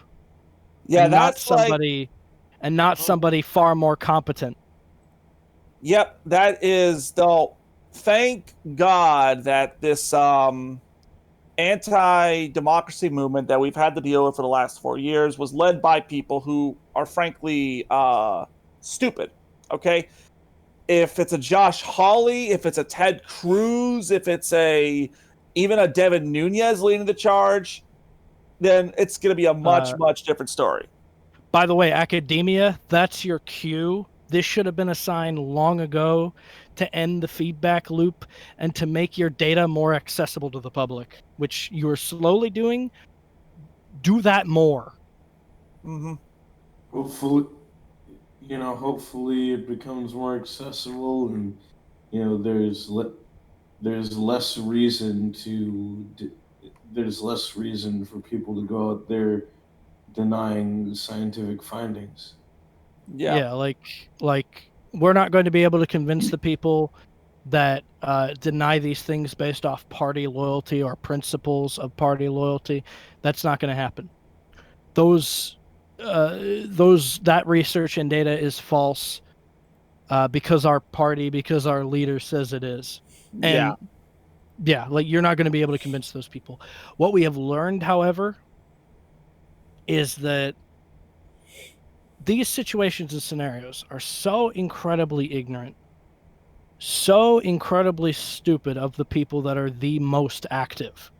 Yeah, and that's not somebody far more competent. Yep, that is though. Thank God that this anti-democracy movement that we've had to deal with for the last 4 years was led by people who are frankly stupid. Okay, if it's a Josh Hawley, if it's a Ted Cruz, if it's even a Devin Nunes leading the charge, then it's going to be a much different story. By the way, academia, that's your cue. This should have been a sign long ago to end the feedback loop and to make your data more accessible to the public, which you are slowly doing. Do that more. Mm-hmm. Hopefully it becomes more accessible, and there's less reason for people to go out there denying the scientific findings. Yeah, like we're not going to be able to convince the people that deny these things based off party loyalty or principles of party loyalty. That's not going to happen. That research and data is false because our leader says it is. And like, you're not going to be able to convince those people. What we have learned, however, is that these situations and scenarios are so incredibly ignorant, so incredibly stupid of the people that are the most active.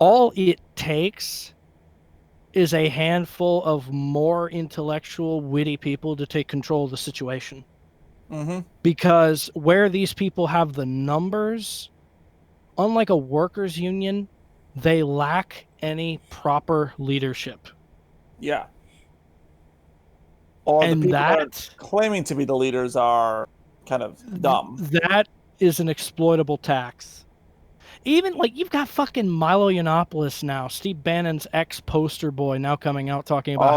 All it takes is a handful of more intellectual, witty people to take control of the situation. Mm-hmm. Because where these people have the numbers, unlike a workers' union, they lack any proper leadership. Yeah. Or the And people that are that claiming to be the leaders are kind of dumb. that is an exploitable tax. Even like you've got fucking Milo Yiannopoulos now, Steve Bannon's ex-poster boy, now coming out talking about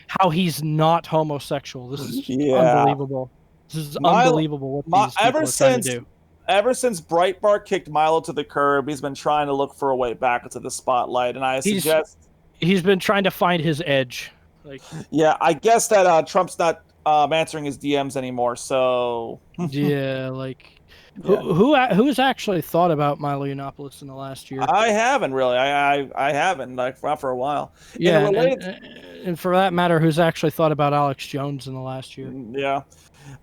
how he's not homosexual. This is unbelievable. This is unbelievable what these people are trying to do. Ever since Breitbart kicked Milo to the curb, he's been trying to look for a way back into the spotlight, and I suggest he's been trying to find his edge. Like, yeah, I guess that Trump's not answering his DMs anymore. So yeah, like. Yeah. Who's actually thought about Milo Yiannopoulos in the last year? I haven't really. I haven't, like, not for a while. Yeah, and for that matter, who's actually thought about Alex Jones in the last year? Yeah,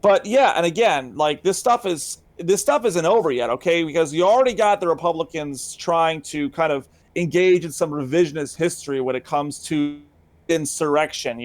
but yeah, and again, like this stuff isn't over yet, okay? Because you already got the Republicans trying to kind of engage in some revisionist history when it comes to insurrection,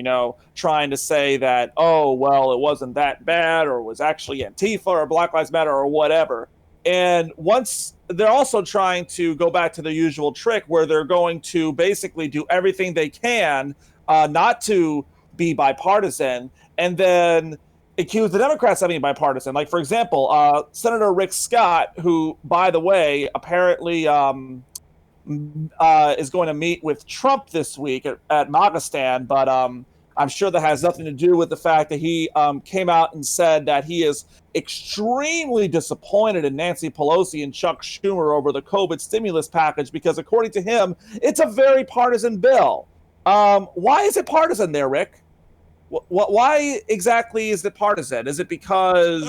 trying to say that, oh, well, it wasn't that bad, or it was actually Antifa or Black Lives Matter or whatever. And once they're also trying to go back to the usual trick where they're going to basically do everything they can not to be bipartisan, and then accuse the Democrats of being bipartisan. Like, for example, Senator Rick Scott, who, by the way, apparently is going to meet with Trump this week at Magistan, but I'm sure that has nothing to do with the fact that he came out and said that he is extremely disappointed in Nancy Pelosi and Chuck Schumer over the COVID stimulus package because, according to him, it's a very partisan bill. Why is it partisan there, Rick? Why exactly is it partisan? Is it because...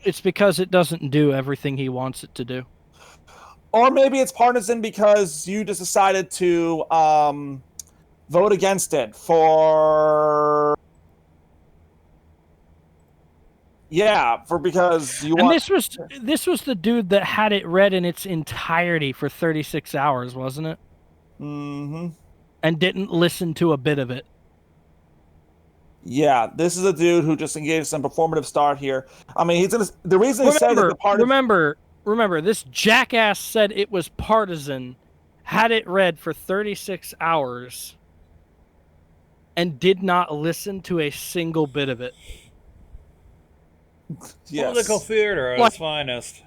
it's because it doesn't do everything he wants it to do. Or maybe it's partisan because you just decided to vote against it because you want. And this was the dude that had it read in its entirety for 36 hours, wasn't it? Mm-hmm. And didn't listen to a bit of it. Yeah, this is a dude who just engaged some performative start here. I mean, the reason he said that the party. Remember, this jackass said it was partisan, had it read for 36 hours, and did not listen to a single bit of it. Yes. Political theater at its finest.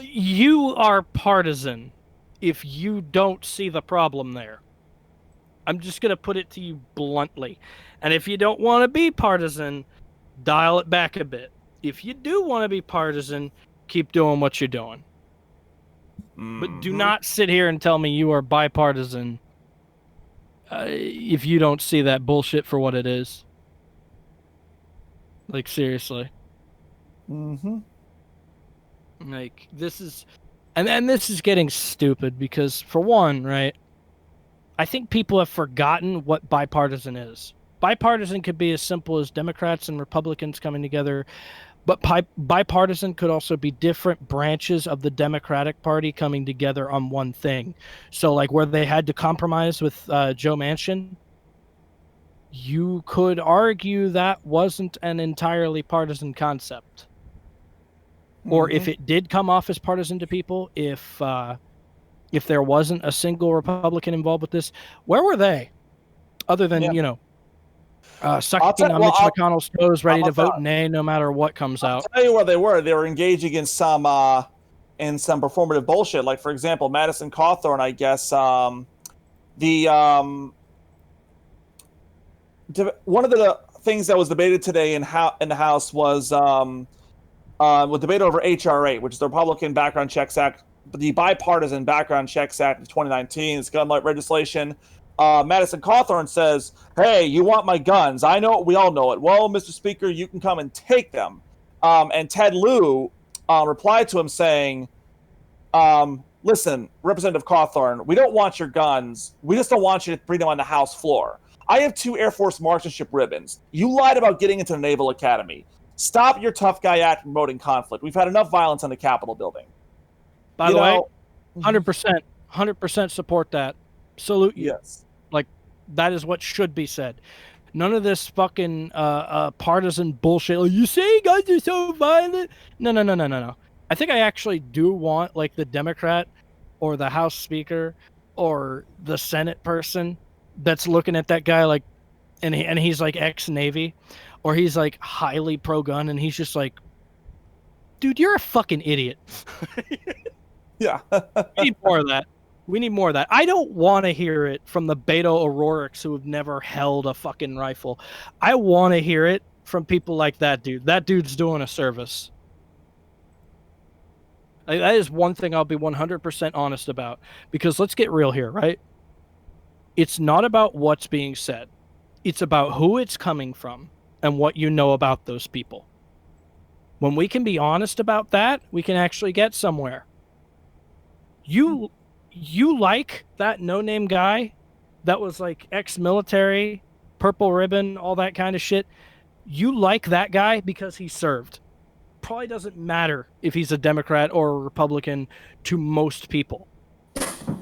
You are partisan if you don't see the problem there. I'm just going to put it to you bluntly. And if you don't want to be partisan, dial it back a bit. If you do want to be partisan, keep doing what you're doing. Mm-hmm. But do not sit here and tell me you are bipartisan if you don't see that bullshit for what it is. Like, seriously. Mm-hmm. Like, this is... And this is getting stupid because, for one, right, I think people have forgotten what bipartisan is. Bipartisan could be as simple as Democrats and Republicans coming together, but bipartisan could also be different branches of the Democratic Party coming together on one thing. So, like, where they had to compromise with Joe Manchin, you could argue that wasn't an entirely partisan concept. Mm-hmm. Or if it did come off as partisan to people, if there wasn't a single Republican involved with this, where were they? Other than, sucking on Mitch McConnell's toes, ready to vote nay no matter what comes out. I'll tell you where they were. They were engaging in some performative bullshit. Like, for example, Madison Cawthorn, I guess, one of the things that was debated today in the House was debate over H.R. 8, which is the Republican Background Checks Act, the Bipartisan Background Checks Act of 2019. It's gun regislation. Madison Cawthorn says, hey, you want my guns? I know it. We all know it. Well, Mr. Speaker, you can come and take them. And Ted Lieu replied to him saying, listen, Representative Cawthorn, we don't want your guns. We just don't want you to bring them on the House floor. I have 2 Air Force marksmanship ribbons. You lied about getting into the Naval Academy. Stop your tough guy act promoting conflict. We've had enough violence in the Capitol building. By the way, 100% support that. Salute you. Yes. Like, that is what should be said. None of this fucking partisan bullshit. Like, you say guys are so violent. No. I think I actually do want, like, the Democrat or the House Speaker or the Senate person that's looking at that guy like, and he's like ex-Navy, or he's like highly pro-gun, and he's just like, dude, you're a fucking idiot. Yeah. We need more of that. We need more of that. I don't want to hear it from the Beto O'Rourke's who have never held a fucking rifle. I want to hear it from people like that dude. That dude's doing a service. That is one thing I'll be 100% honest about. Because let's get real here, right? It's not about what's being said. It's about who it's coming from and what you know about those people. When we can be honest about that, we can actually get somewhere. You like that no-name guy that was like ex-military, purple ribbon, all that kind of shit. You like that guy because he served. Probably doesn't matter if he's a Democrat or a Republican to most people.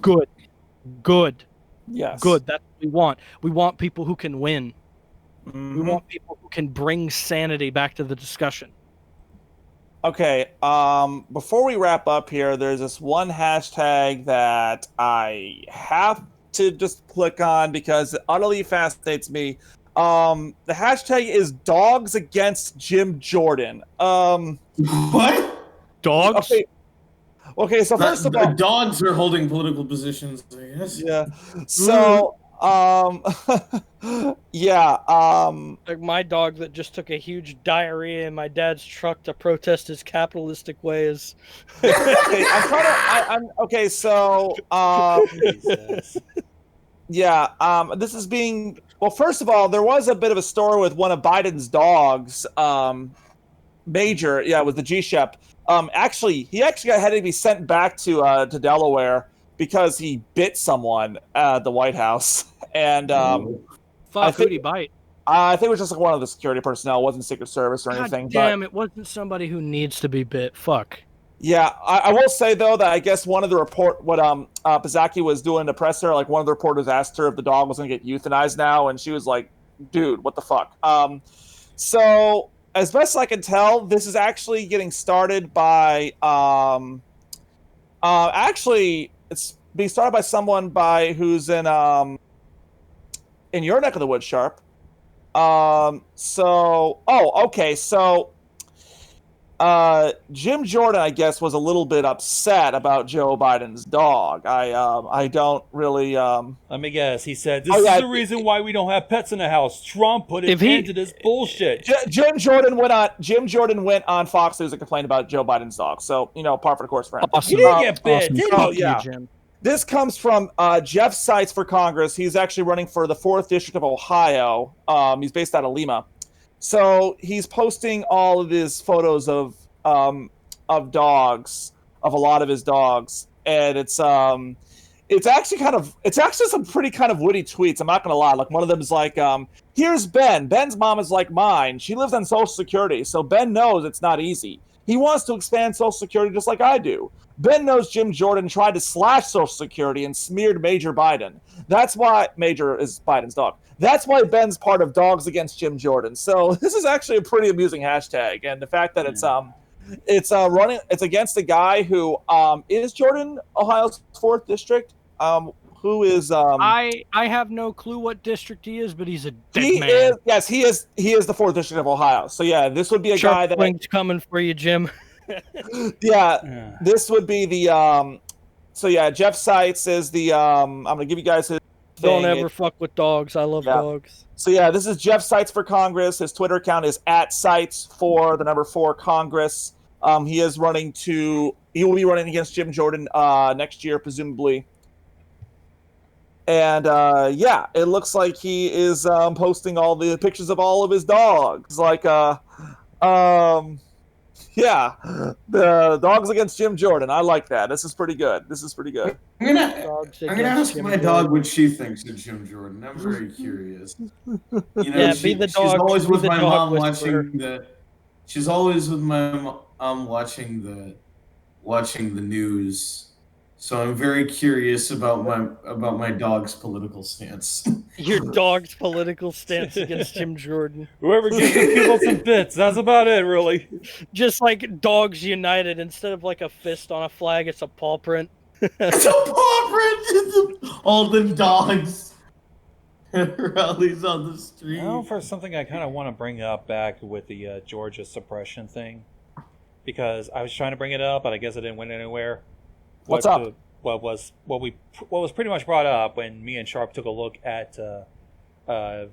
Good. Yes. Good. That's what we want. We want people who can win. Mhm. We want people who can bring sanity back to the discussion. Okay, before we wrap up here, there's this one hashtag that I have to just click on because it utterly fascinates me. The hashtag is dogs against Jim Jordan. What? Dogs? Okay, so first of all, Dogs are holding political positions, I guess. yeah. So, yeah, Like my dog that just took a huge diarrhea in my dad's truck to protest his capitalistic ways. okay, okay, so, Jesus. yeah, this is being, well, first of all, there was a bit of a story with one of Biden's dogs, Major, yeah, with the G-Shep. He actually had to be sent back to Delaware because he bit someone at the White House. And, Fuck, who'd he bite? I think it was just like one of the security personnel. It wasn't Secret Service or anything. God damn, it wasn't somebody who needs to be bit. Fuck. Yeah, I will say though that I guess one of the what Pizzacchi was doing in the presser, like one of the reporters asked her if the dog was going to get euthanized now, and she was like, "Dude, what the fuck?" So as best I can tell, this is actually getting started by actually it's being started by someone who's in your neck of the woods, Sharp. Jim Jordan, I guess, was a little bit upset about Joe Biden's dog. I don't really. Let me guess. He said, "This is the reason why we don't have pets in the house." Trump put an end to this bullshit. Jim Jordan went on Fox News and complained about Joe Biden's dog. So par for the course for him. He didn't get bit, did he? Oh yeah. Jim. This comes from Jeff Seitz for Congress. He's actually running for the 4th District of Ohio. He's based out of Lima. So he's posting all of his photos of dogs, of a lot of his dogs, and it's actually some pretty kind of witty tweets. I'm not gonna lie. Like one of them is like, "Here's Ben. Ben's mom is like mine. She lives on Social Security, so Ben knows it's not easy. He wants to expand Social Security just like I do. Ben knows Jim Jordan tried to slash Social Security and smeared Major Biden. That's why Major is Biden's dog. That's why Ben's part of Dogs Against Jim Jordan." So this is actually a pretty amusing hashtag, and the fact that it's against a guy who is Jordan Ohio's 4th district, who is I have no clue what district he is, but he's a dead he man. He is the 4th district of Ohio. So yeah, this would be a guy that Link's coming for you, Jim. yeah, this would be the so yeah, Jeff Seitz is the I'm gonna give you guys his Don't ever fuck with dogs. I love dogs. So yeah, this is Jeff Seitz for Congress. His Twitter account is @Seitz4 Congress. He will be running against Jim Jordan next year, presumably. And yeah, it looks like he is posting all the pictures of all of his dogs. Like yeah, the Dogs Against Jim Jordan. I like that. This is pretty good. I'm gonna ask my dog what she thinks of Jim Jordan. I'm very curious. You know, she's always with my mom watching the. She's always with my mom watching the news. So I'm very curious about my dog's political stance. Your dog's political stance against Jim Jordan. Whoever gives the people some bits, that's about it, really. Just like Dogs United, instead of like a fist on a flag, it's a paw print. It's a paw print! All the dogs. Rallies on the street. Now for something I kind of want to bring up back with the Georgia suppression thing. Because I was trying to bring it up, but I guess it didn't went anywhere. What's up? What was pretty much brought up when me and Sharp took a look at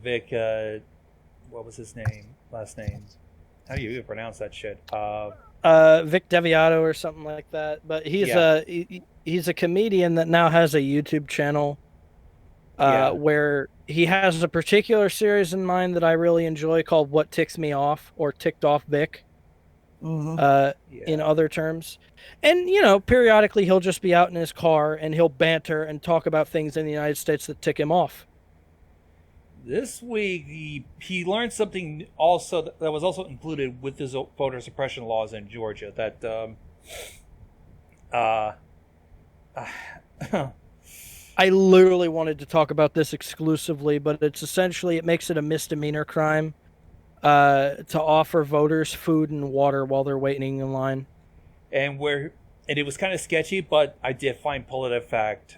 Vic. What was his last name? How do you even pronounce that shit? Vic Deviato or something like that. But he's a comedian that now has a YouTube channel where he has a particular series in mind that I really enjoy called "What Ticks Me Off" or "Ticked Off Vic." In other terms. And, periodically he'll just be out in his car and he'll banter and talk about things in the United States that tick him off. This week, he learned something also that was also included with his voter suppression laws in Georgia. That I literally wanted to talk about this exclusively, but it makes it a misdemeanor crime to offer voters food and water while they're waiting in line. And it was kind of sketchy, but I did find PolitiFact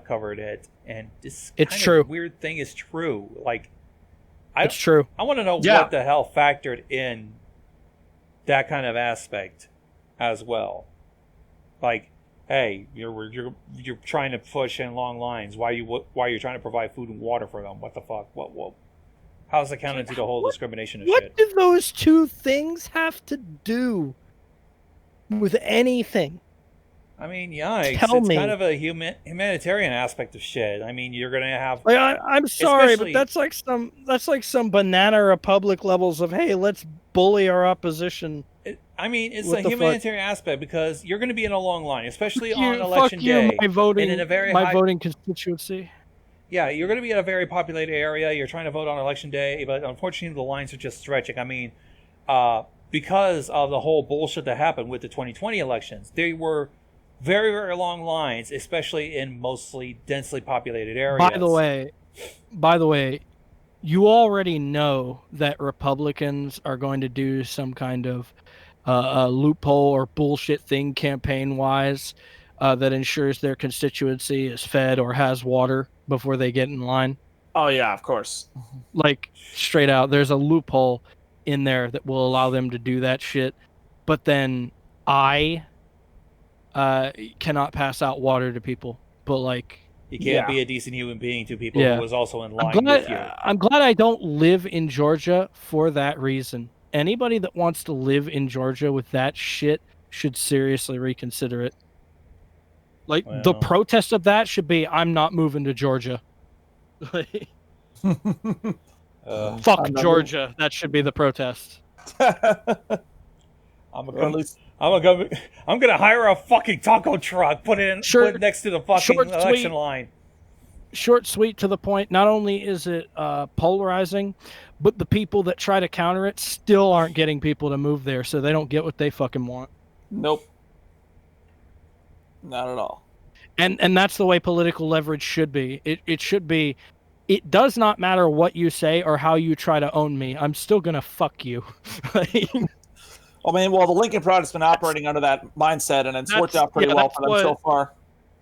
covered it, and this kind of weird thing is true. Like, it's true. I want to know what the hell factored in that kind of aspect as well. Like, hey, you're trying to push in long lines. Why are you trying to provide food and water for them? What the fuck? What? How's it counted to the whole discrimination of shit? What do those two things have to do with anything? I mean, it's kind of a humanitarian aspect of shit. I mean, you're gonna have. I'm sorry, but that's like some banana republic levels of, hey, let's bully our opposition. It's a humanitarian aspect because you're going to be in a long line, especially on election day, and in a very voting constituency. Yeah, you're going to be in a very populated area. You're trying to vote on election day, but unfortunately, the lines are just stretching. I mean, because of the whole bullshit that happened with the 2020 elections, they were very, very long lines, especially in mostly densely populated areas. By the way, you already know that Republicans are going to do some kind of loophole or bullshit thing campaign-wise that ensures their constituency is fed or has water before they get in line. Oh, yeah, of course. Like, straight out, there's a loophole in there that will allow them to do that shit. But then I cannot pass out water to people. But, like... You can't be a decent human being to people who was also in line with you. I'm glad I don't live in Georgia for that reason. Anybody that wants to live in Georgia with that shit should seriously reconsider it. Like, the protest of that should be, I'm not moving to Georgia. Fuck Georgia. That should be the protest. I'm gonna hire a fucking taco truck, put it next to the fucking election line. Short, sweet, to the point. Not only is it polarizing, but the people that try to counter it still aren't getting people to move there, so they don't get what they fucking want. Nope. Not at all. And that's the way political leverage should be. It should be, it does not matter what you say or how you try to own me. I'm still gonna fuck you. I mean, well, the Lincoln Project's been operating under that mindset, and it's worked out pretty well for them so far.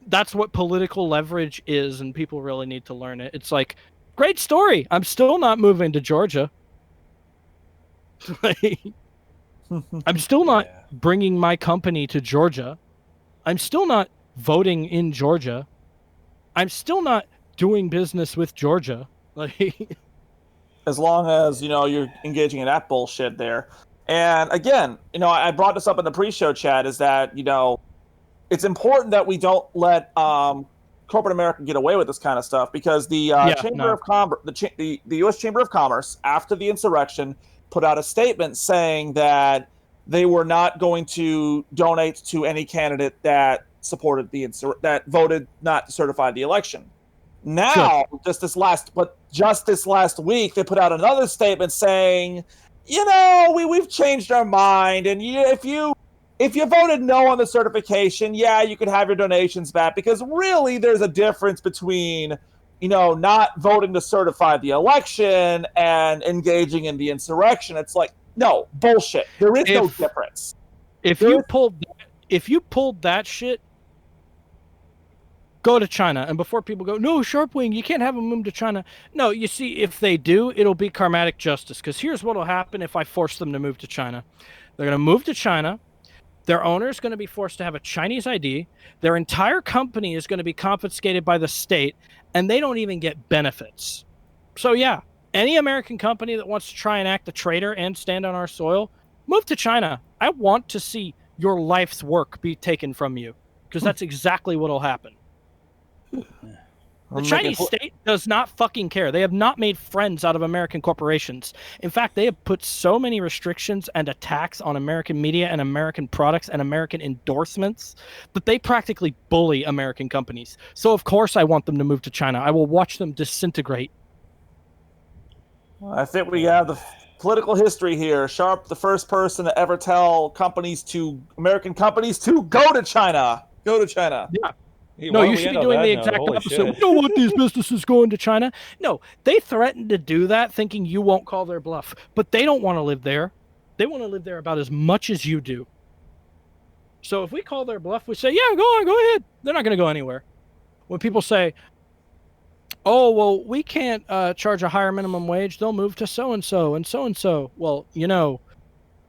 That's what political leverage is, and people really need to learn it. It's like, great story. I'm still not moving to Georgia. I'm still not bringing my company to Georgia. I'm still not voting in Georgia. I'm still not doing business with Georgia. As long as, you're engaging in that bullshit there. And again, I brought this up in the pre-show chat, is that, it's important that we don't let corporate America get away with this kind of stuff, because the U.S. Chamber of Commerce, after the insurrection, put out a statement saying that they were not going to donate to any candidate that supported that voted not to certify the election. Now, just this last week, they put out another statement saying, we've changed our mind, and if you if you voted no on the certification, yeah, you could have your donations back, because really there's a difference between, not voting to certify the election and engaging in the insurrection. It's like, no, bullshit. There is no difference. If you pulled that shit, go to China. And before people go, no, Sharpwing, you can't have them move to China. No, you see, if they do, it'll be karmatic justice. Because here's what will happen if I force them to move to China. They're going to move to China. Their owner is going to be forced to have a Chinese ID. Their entire company is going to be confiscated by the state, and they don't even get benefits. So yeah, any American company that wants to try and act a traitor and stand on our soil, move to China. I want to see your life's work be taken from you, because that's exactly what will happen. The Chinese state does not fucking care. They have not made friends out of American corporations. In fact, they have put so many restrictions and attacks on American media and American products and American endorsements that they practically bully American companies. So of course I want them to move to China. I will watch them disintegrate. I think we have the political history here. Sharp, the first person to ever tell American companies to go to China. Go to China. Yeah. No, you should be doing the exact opposite. We don't want these businesses going to China. No, they threatened to do that thinking you won't call their bluff. But they don't want to live there. They want to live there about as much as you do. So if we call their bluff, we say, yeah, go ahead. They're not going to go anywhere. When people say, oh, well, we can't charge a higher minimum wage, they'll move to so-and-so and so-and-so. Well,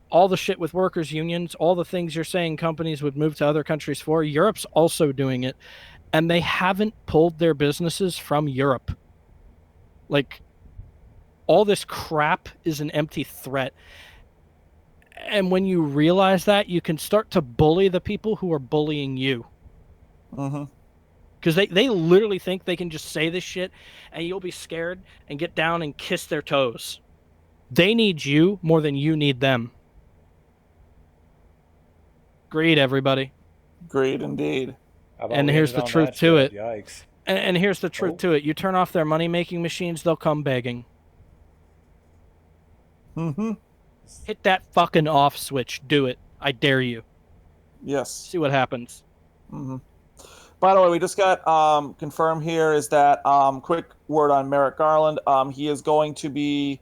all the shit with workers' unions, all the things you're saying companies would move to other countries for, Europe's also doing it. And they haven't pulled their businesses from Europe. Like, all this crap is an empty threat. And when you realize that, you can start to bully the people who are bullying you. Because they literally think they can just say this shit and you'll be scared and get down and kiss their toes. They need you more than you need them. Greed, everybody. Greed, indeed. And here's the truth to it. Yikes. And here's the truth to it. You turn off their money-making machines, they'll come begging. Hit that fucking off switch. Do it. I dare you. Yes. See what happens. By the way, we just got confirmed here is that quick word on Merrick Garland. He is going to be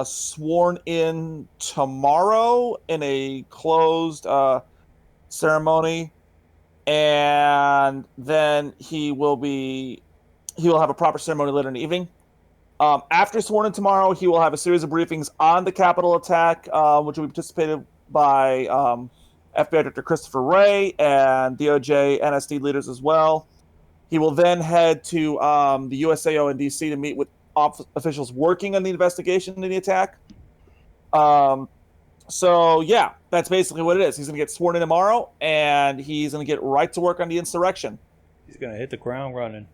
sworn in tomorrow in a closed ceremony, and then he will have a proper ceremony later in the evening. After sworn in tomorrow, he will have a series of briefings on the Capitol attack, which will be participated by FBI Director Christopher Wray and DOJ NSD leaders as well. He will then head to the USAO in D.C. to meet with officials working on the investigation into the attack. So, yeah, that's basically what it is. He's going to get sworn in tomorrow, and he's going to get right to work on the insurrection. He's going to hit the ground running.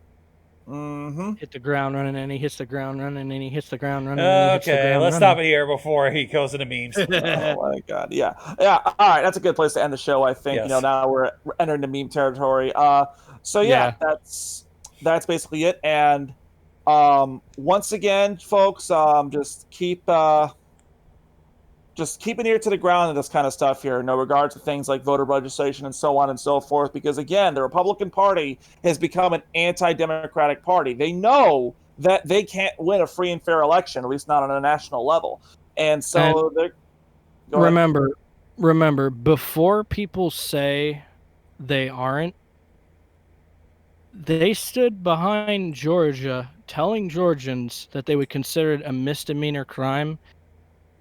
Hit the ground running, and he hits the ground running, and he hits the ground running. Okay, let's stop it here before he goes into memes. Oh, my God. Yeah. All right, that's a good place to end the show, I think. Yes. Now we're entering the meme territory. That's basically it. And once again, folks, just keep an ear to the ground in this kind of stuff here, no regard to things like voter registration and so on and so forth, because again, the Republican Party has become an anti-democratic party. They know that they can't win a free and fair election, at least not on a national level. And so remember, before people say they aren't, they stood behind Georgia telling Georgians that they would consider it a misdemeanor crime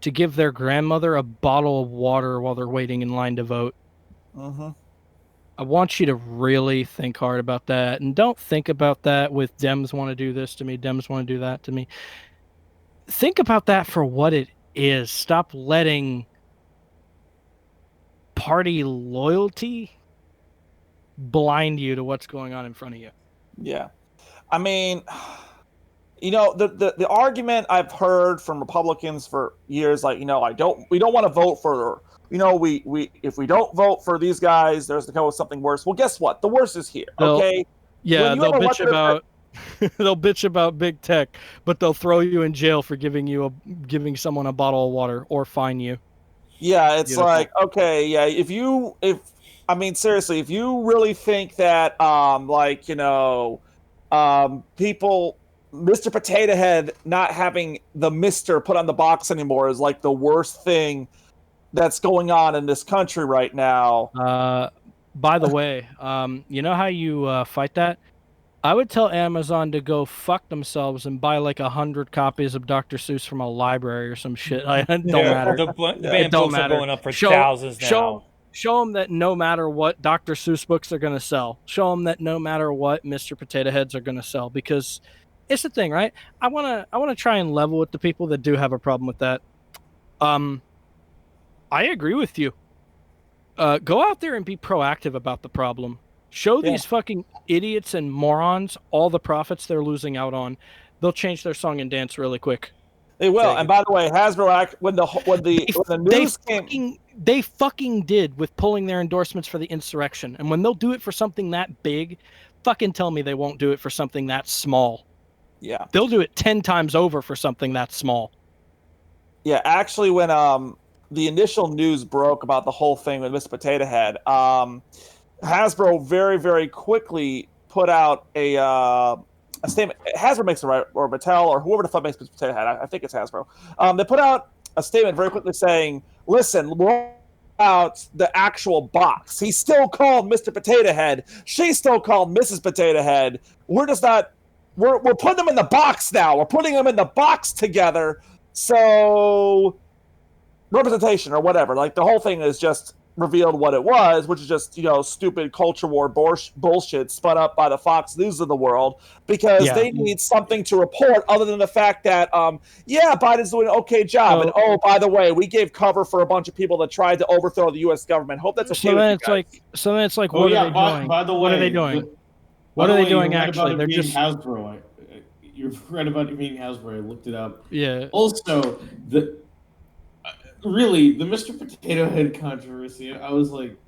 to give their grandmother a bottle of water while they're waiting in line to vote. I want you to really think hard about that. And don't think about that with Dems want to do this to me, Dems want to do that to me. Think about that for what it is. Stop letting party loyalty blind you to what's going on in front of you. Yeah. I mean, the argument I've heard from Republicans for years, like, we don't want to vote for, if we don't vote for these guys, there's to come with something worse. Well, guess what? The worst is here. Okay. They'll bitch about they'll bitch about big tech, but they'll throw you in jail for giving someone a bottle of water or fine you. Yeah, it's like, okay, yeah, I mean, seriously, if you really think that, people, Mr. Potato Head not having the Mr. put on the box anymore is like the worst thing that's going on in this country right now. By the way, you know how you fight that? I would tell Amazon to go fuck themselves and buy like 100 copies of Dr. Seuss from a library or some shit. It don't matter. The banned books are going up for thousands now. Show them that no matter what Dr. Seuss books are going to sell. Show them that no matter what Mr. Potato Heads are going to sell, because it's the thing, right? I want to try and level with the people that do have a problem with that. I agree with you. Go out there and be proactive about the problem. Show these fucking idiots and morons all the profits they're losing out on. They'll change their song and dance really quick. They will. And by the way, Hasbro when the news came, they fucking did with pulling their endorsements for the insurrection. And when they'll do it for something that big, fucking tell me they won't do it for something that small. Yeah. They'll do it 10 times over for something that small. Yeah, actually, when the initial news broke about the whole thing with Mr. Potato Head, Hasbro very, very quickly put out a statement. Hasbro makes it, right, or Mattel, or whoever the fuck makes Mr. Potato Head. I think it's Hasbro. They put out a statement very quickly saying, "Listen, we're out the actual box. He's still called Mr. Potato Head. She's still called Mrs. Potato Head. We're just not. We're putting them in the box now. We're putting them in the box together. So representation or whatever. Like the whole thing is just." Revealed what it was, which is just, stupid culture war bullshit spun up by the Fox News of the world, because they need something to report other than the fact that, Biden's doing an okay job. And, by the way, we gave cover for a bunch of people that tried to overthrow the U.S. government. Hope that's a so then it's like, what are they doing? By the way, what are they doing? What are they doing actually? They're just Hasbro. You've read about it being Hasbro. I looked it up. Yeah. Also, really, the Mr. Potato Head controversy, I was like,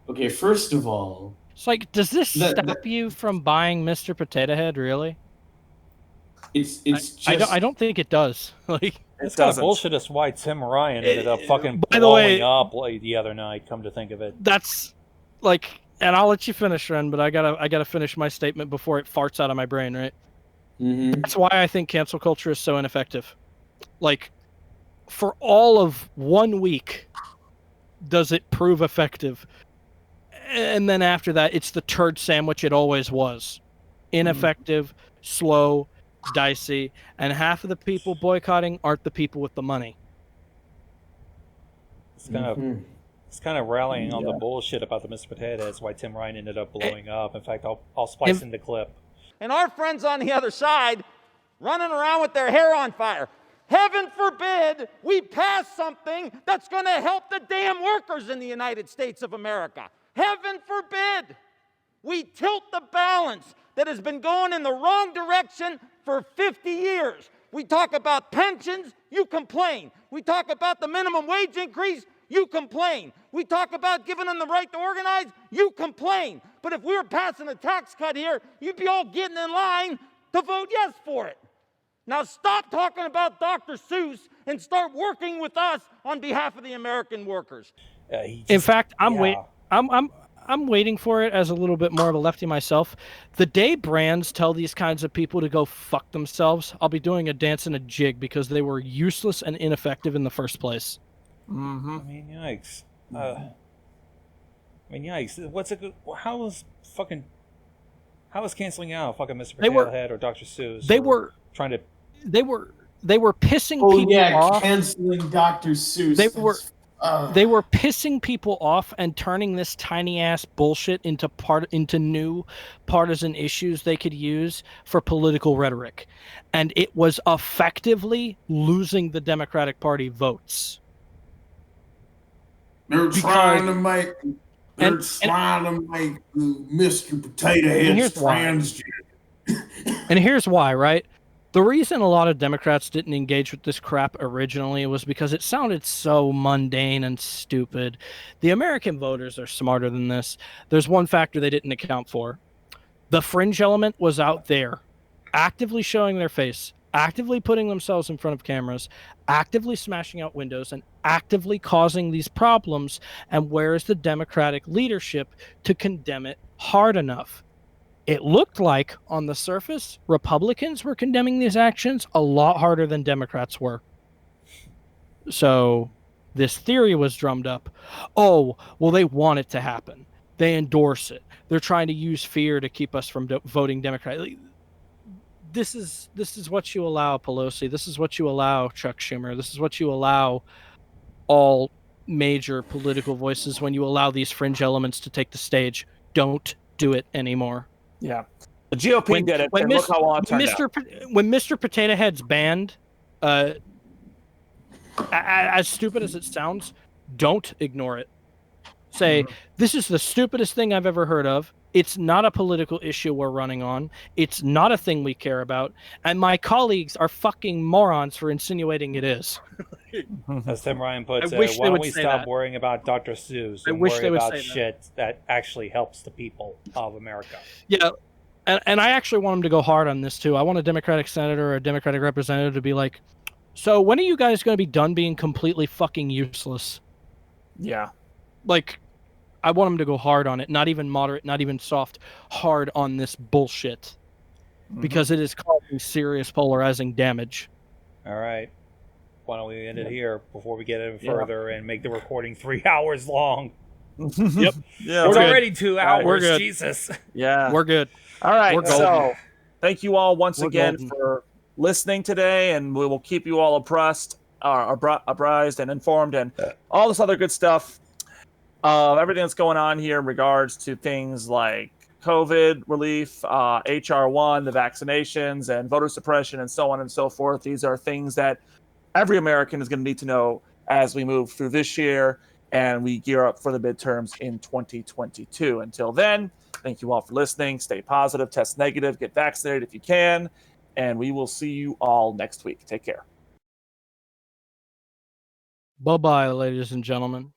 okay, first of all... It's like, does this stop you from buying Mr. Potato Head, really? It's just... I don't think it does. Like, it's kind of bullshit as why Tim Ryan ended up fucking blowing up the other night, come to think of it. That's, like... And I'll let you finish, Ren, but I gotta finish my statement before it farts out of my brain, right? Mm-hmm. That's why I think cancel culture is so ineffective. Like... For all of 1 week, does it prove effective? And then after that, it's the turd sandwich it always was. Ineffective, slow, dicey, and half of the people boycotting aren't the people with the money. It's kind of rallying on the bullshit about the Mr. Potato. That's why Tim Ryan ended up blowing up. In fact, I'll splice in the clip. And our friends on the other side running around with their hair on fire. Heaven forbid we pass something that's going to help the damn workers in the United States of America. Heaven forbid we tilt the balance that has been going in the wrong direction for 50 years. We talk about pensions, you complain. We talk about the minimum wage increase, you complain. We talk about giving them the right to organize, you complain. But if we were passing a tax cut here, you'd be all getting in line to vote yes for it. Now stop talking about Dr. Seuss and start working with us on behalf of the American workers. In fact, I'm waiting for it as a little bit more of a lefty myself. The day brands tell these kinds of people to go fuck themselves, I'll be doing a dance and a jig because they were useless and ineffective in the first place. Mm-hmm. I mean, yikes. What's a good? How is canceling out fucking Mr. Potato Head or Dr. Seuss? They were trying to. They were pissing people off. Canceling Dr. Seuss. They were pissing people off and turning this tiny ass bullshit into new partisan issues they could use for political rhetoric, and it was effectively losing the Democratic Party votes. They're trying to make Mr. Potato Head transgender. And here's why, right? The reason a lot of Democrats didn't engage with this crap originally was because it sounded so mundane and stupid. The American voters are smarter than this. There's one factor they didn't account for. The fringe element was out there, actively showing their face, actively putting themselves in front of cameras, actively smashing out windows, and actively causing these problems. And where is the Democratic leadership to condemn it hard enough? It looked like, on the surface, Republicans were condemning these actions a lot harder than Democrats were. So this theory was drummed up. Oh, well, they want it to happen. They endorse it. They're trying to use fear to keep us from voting Democrat. This is what you allow, Pelosi. This is what you allow, Chuck Schumer. This is what you allow all major political voices when you allow these fringe elements to take the stage. Don't do it anymore. Yeah. The GOP did it, and look how long it turned out. When Mr. Potato Head's banned, as stupid as it sounds, don't ignore it. Say, this is the stupidest thing I've ever heard of. It's not a political issue we're running on. It's not a thing we care about. And my colleagues are fucking morons for insinuating it is. As Tim Ryan puts it, why don't we stop worrying about Dr. Seuss and worry about shit that actually helps the people of America? Yeah, and I actually want them to go hard on this, too. I want a Democratic senator or a Democratic representative to be like, so when are you guys going to be done being completely fucking useless? Yeah. Like, I want them to go hard on it, not even moderate, not even soft, hard on this bullshit. Because it is causing serious polarizing damage. All right. Why don't we end it here before we get any further and make the recording 3 hours long? Yep. Yeah, it's already 2 hours. We're good. Jesus. Yeah. We're good. All right. We're So thank you all once again for listening today, and we will keep you all apprised and informed and all this other good stuff. Everything that's going on here in regards to things like COVID relief, HR1, the vaccinations, and voter suppression, and so on and so forth. These are things that every American is going to need to know as we move through this year and we gear up for the midterms in 2022. Until then, thank you all for listening. Stay positive, test negative, get vaccinated if you can, and we will see you all next week. Take care. Bye-bye, ladies and gentlemen.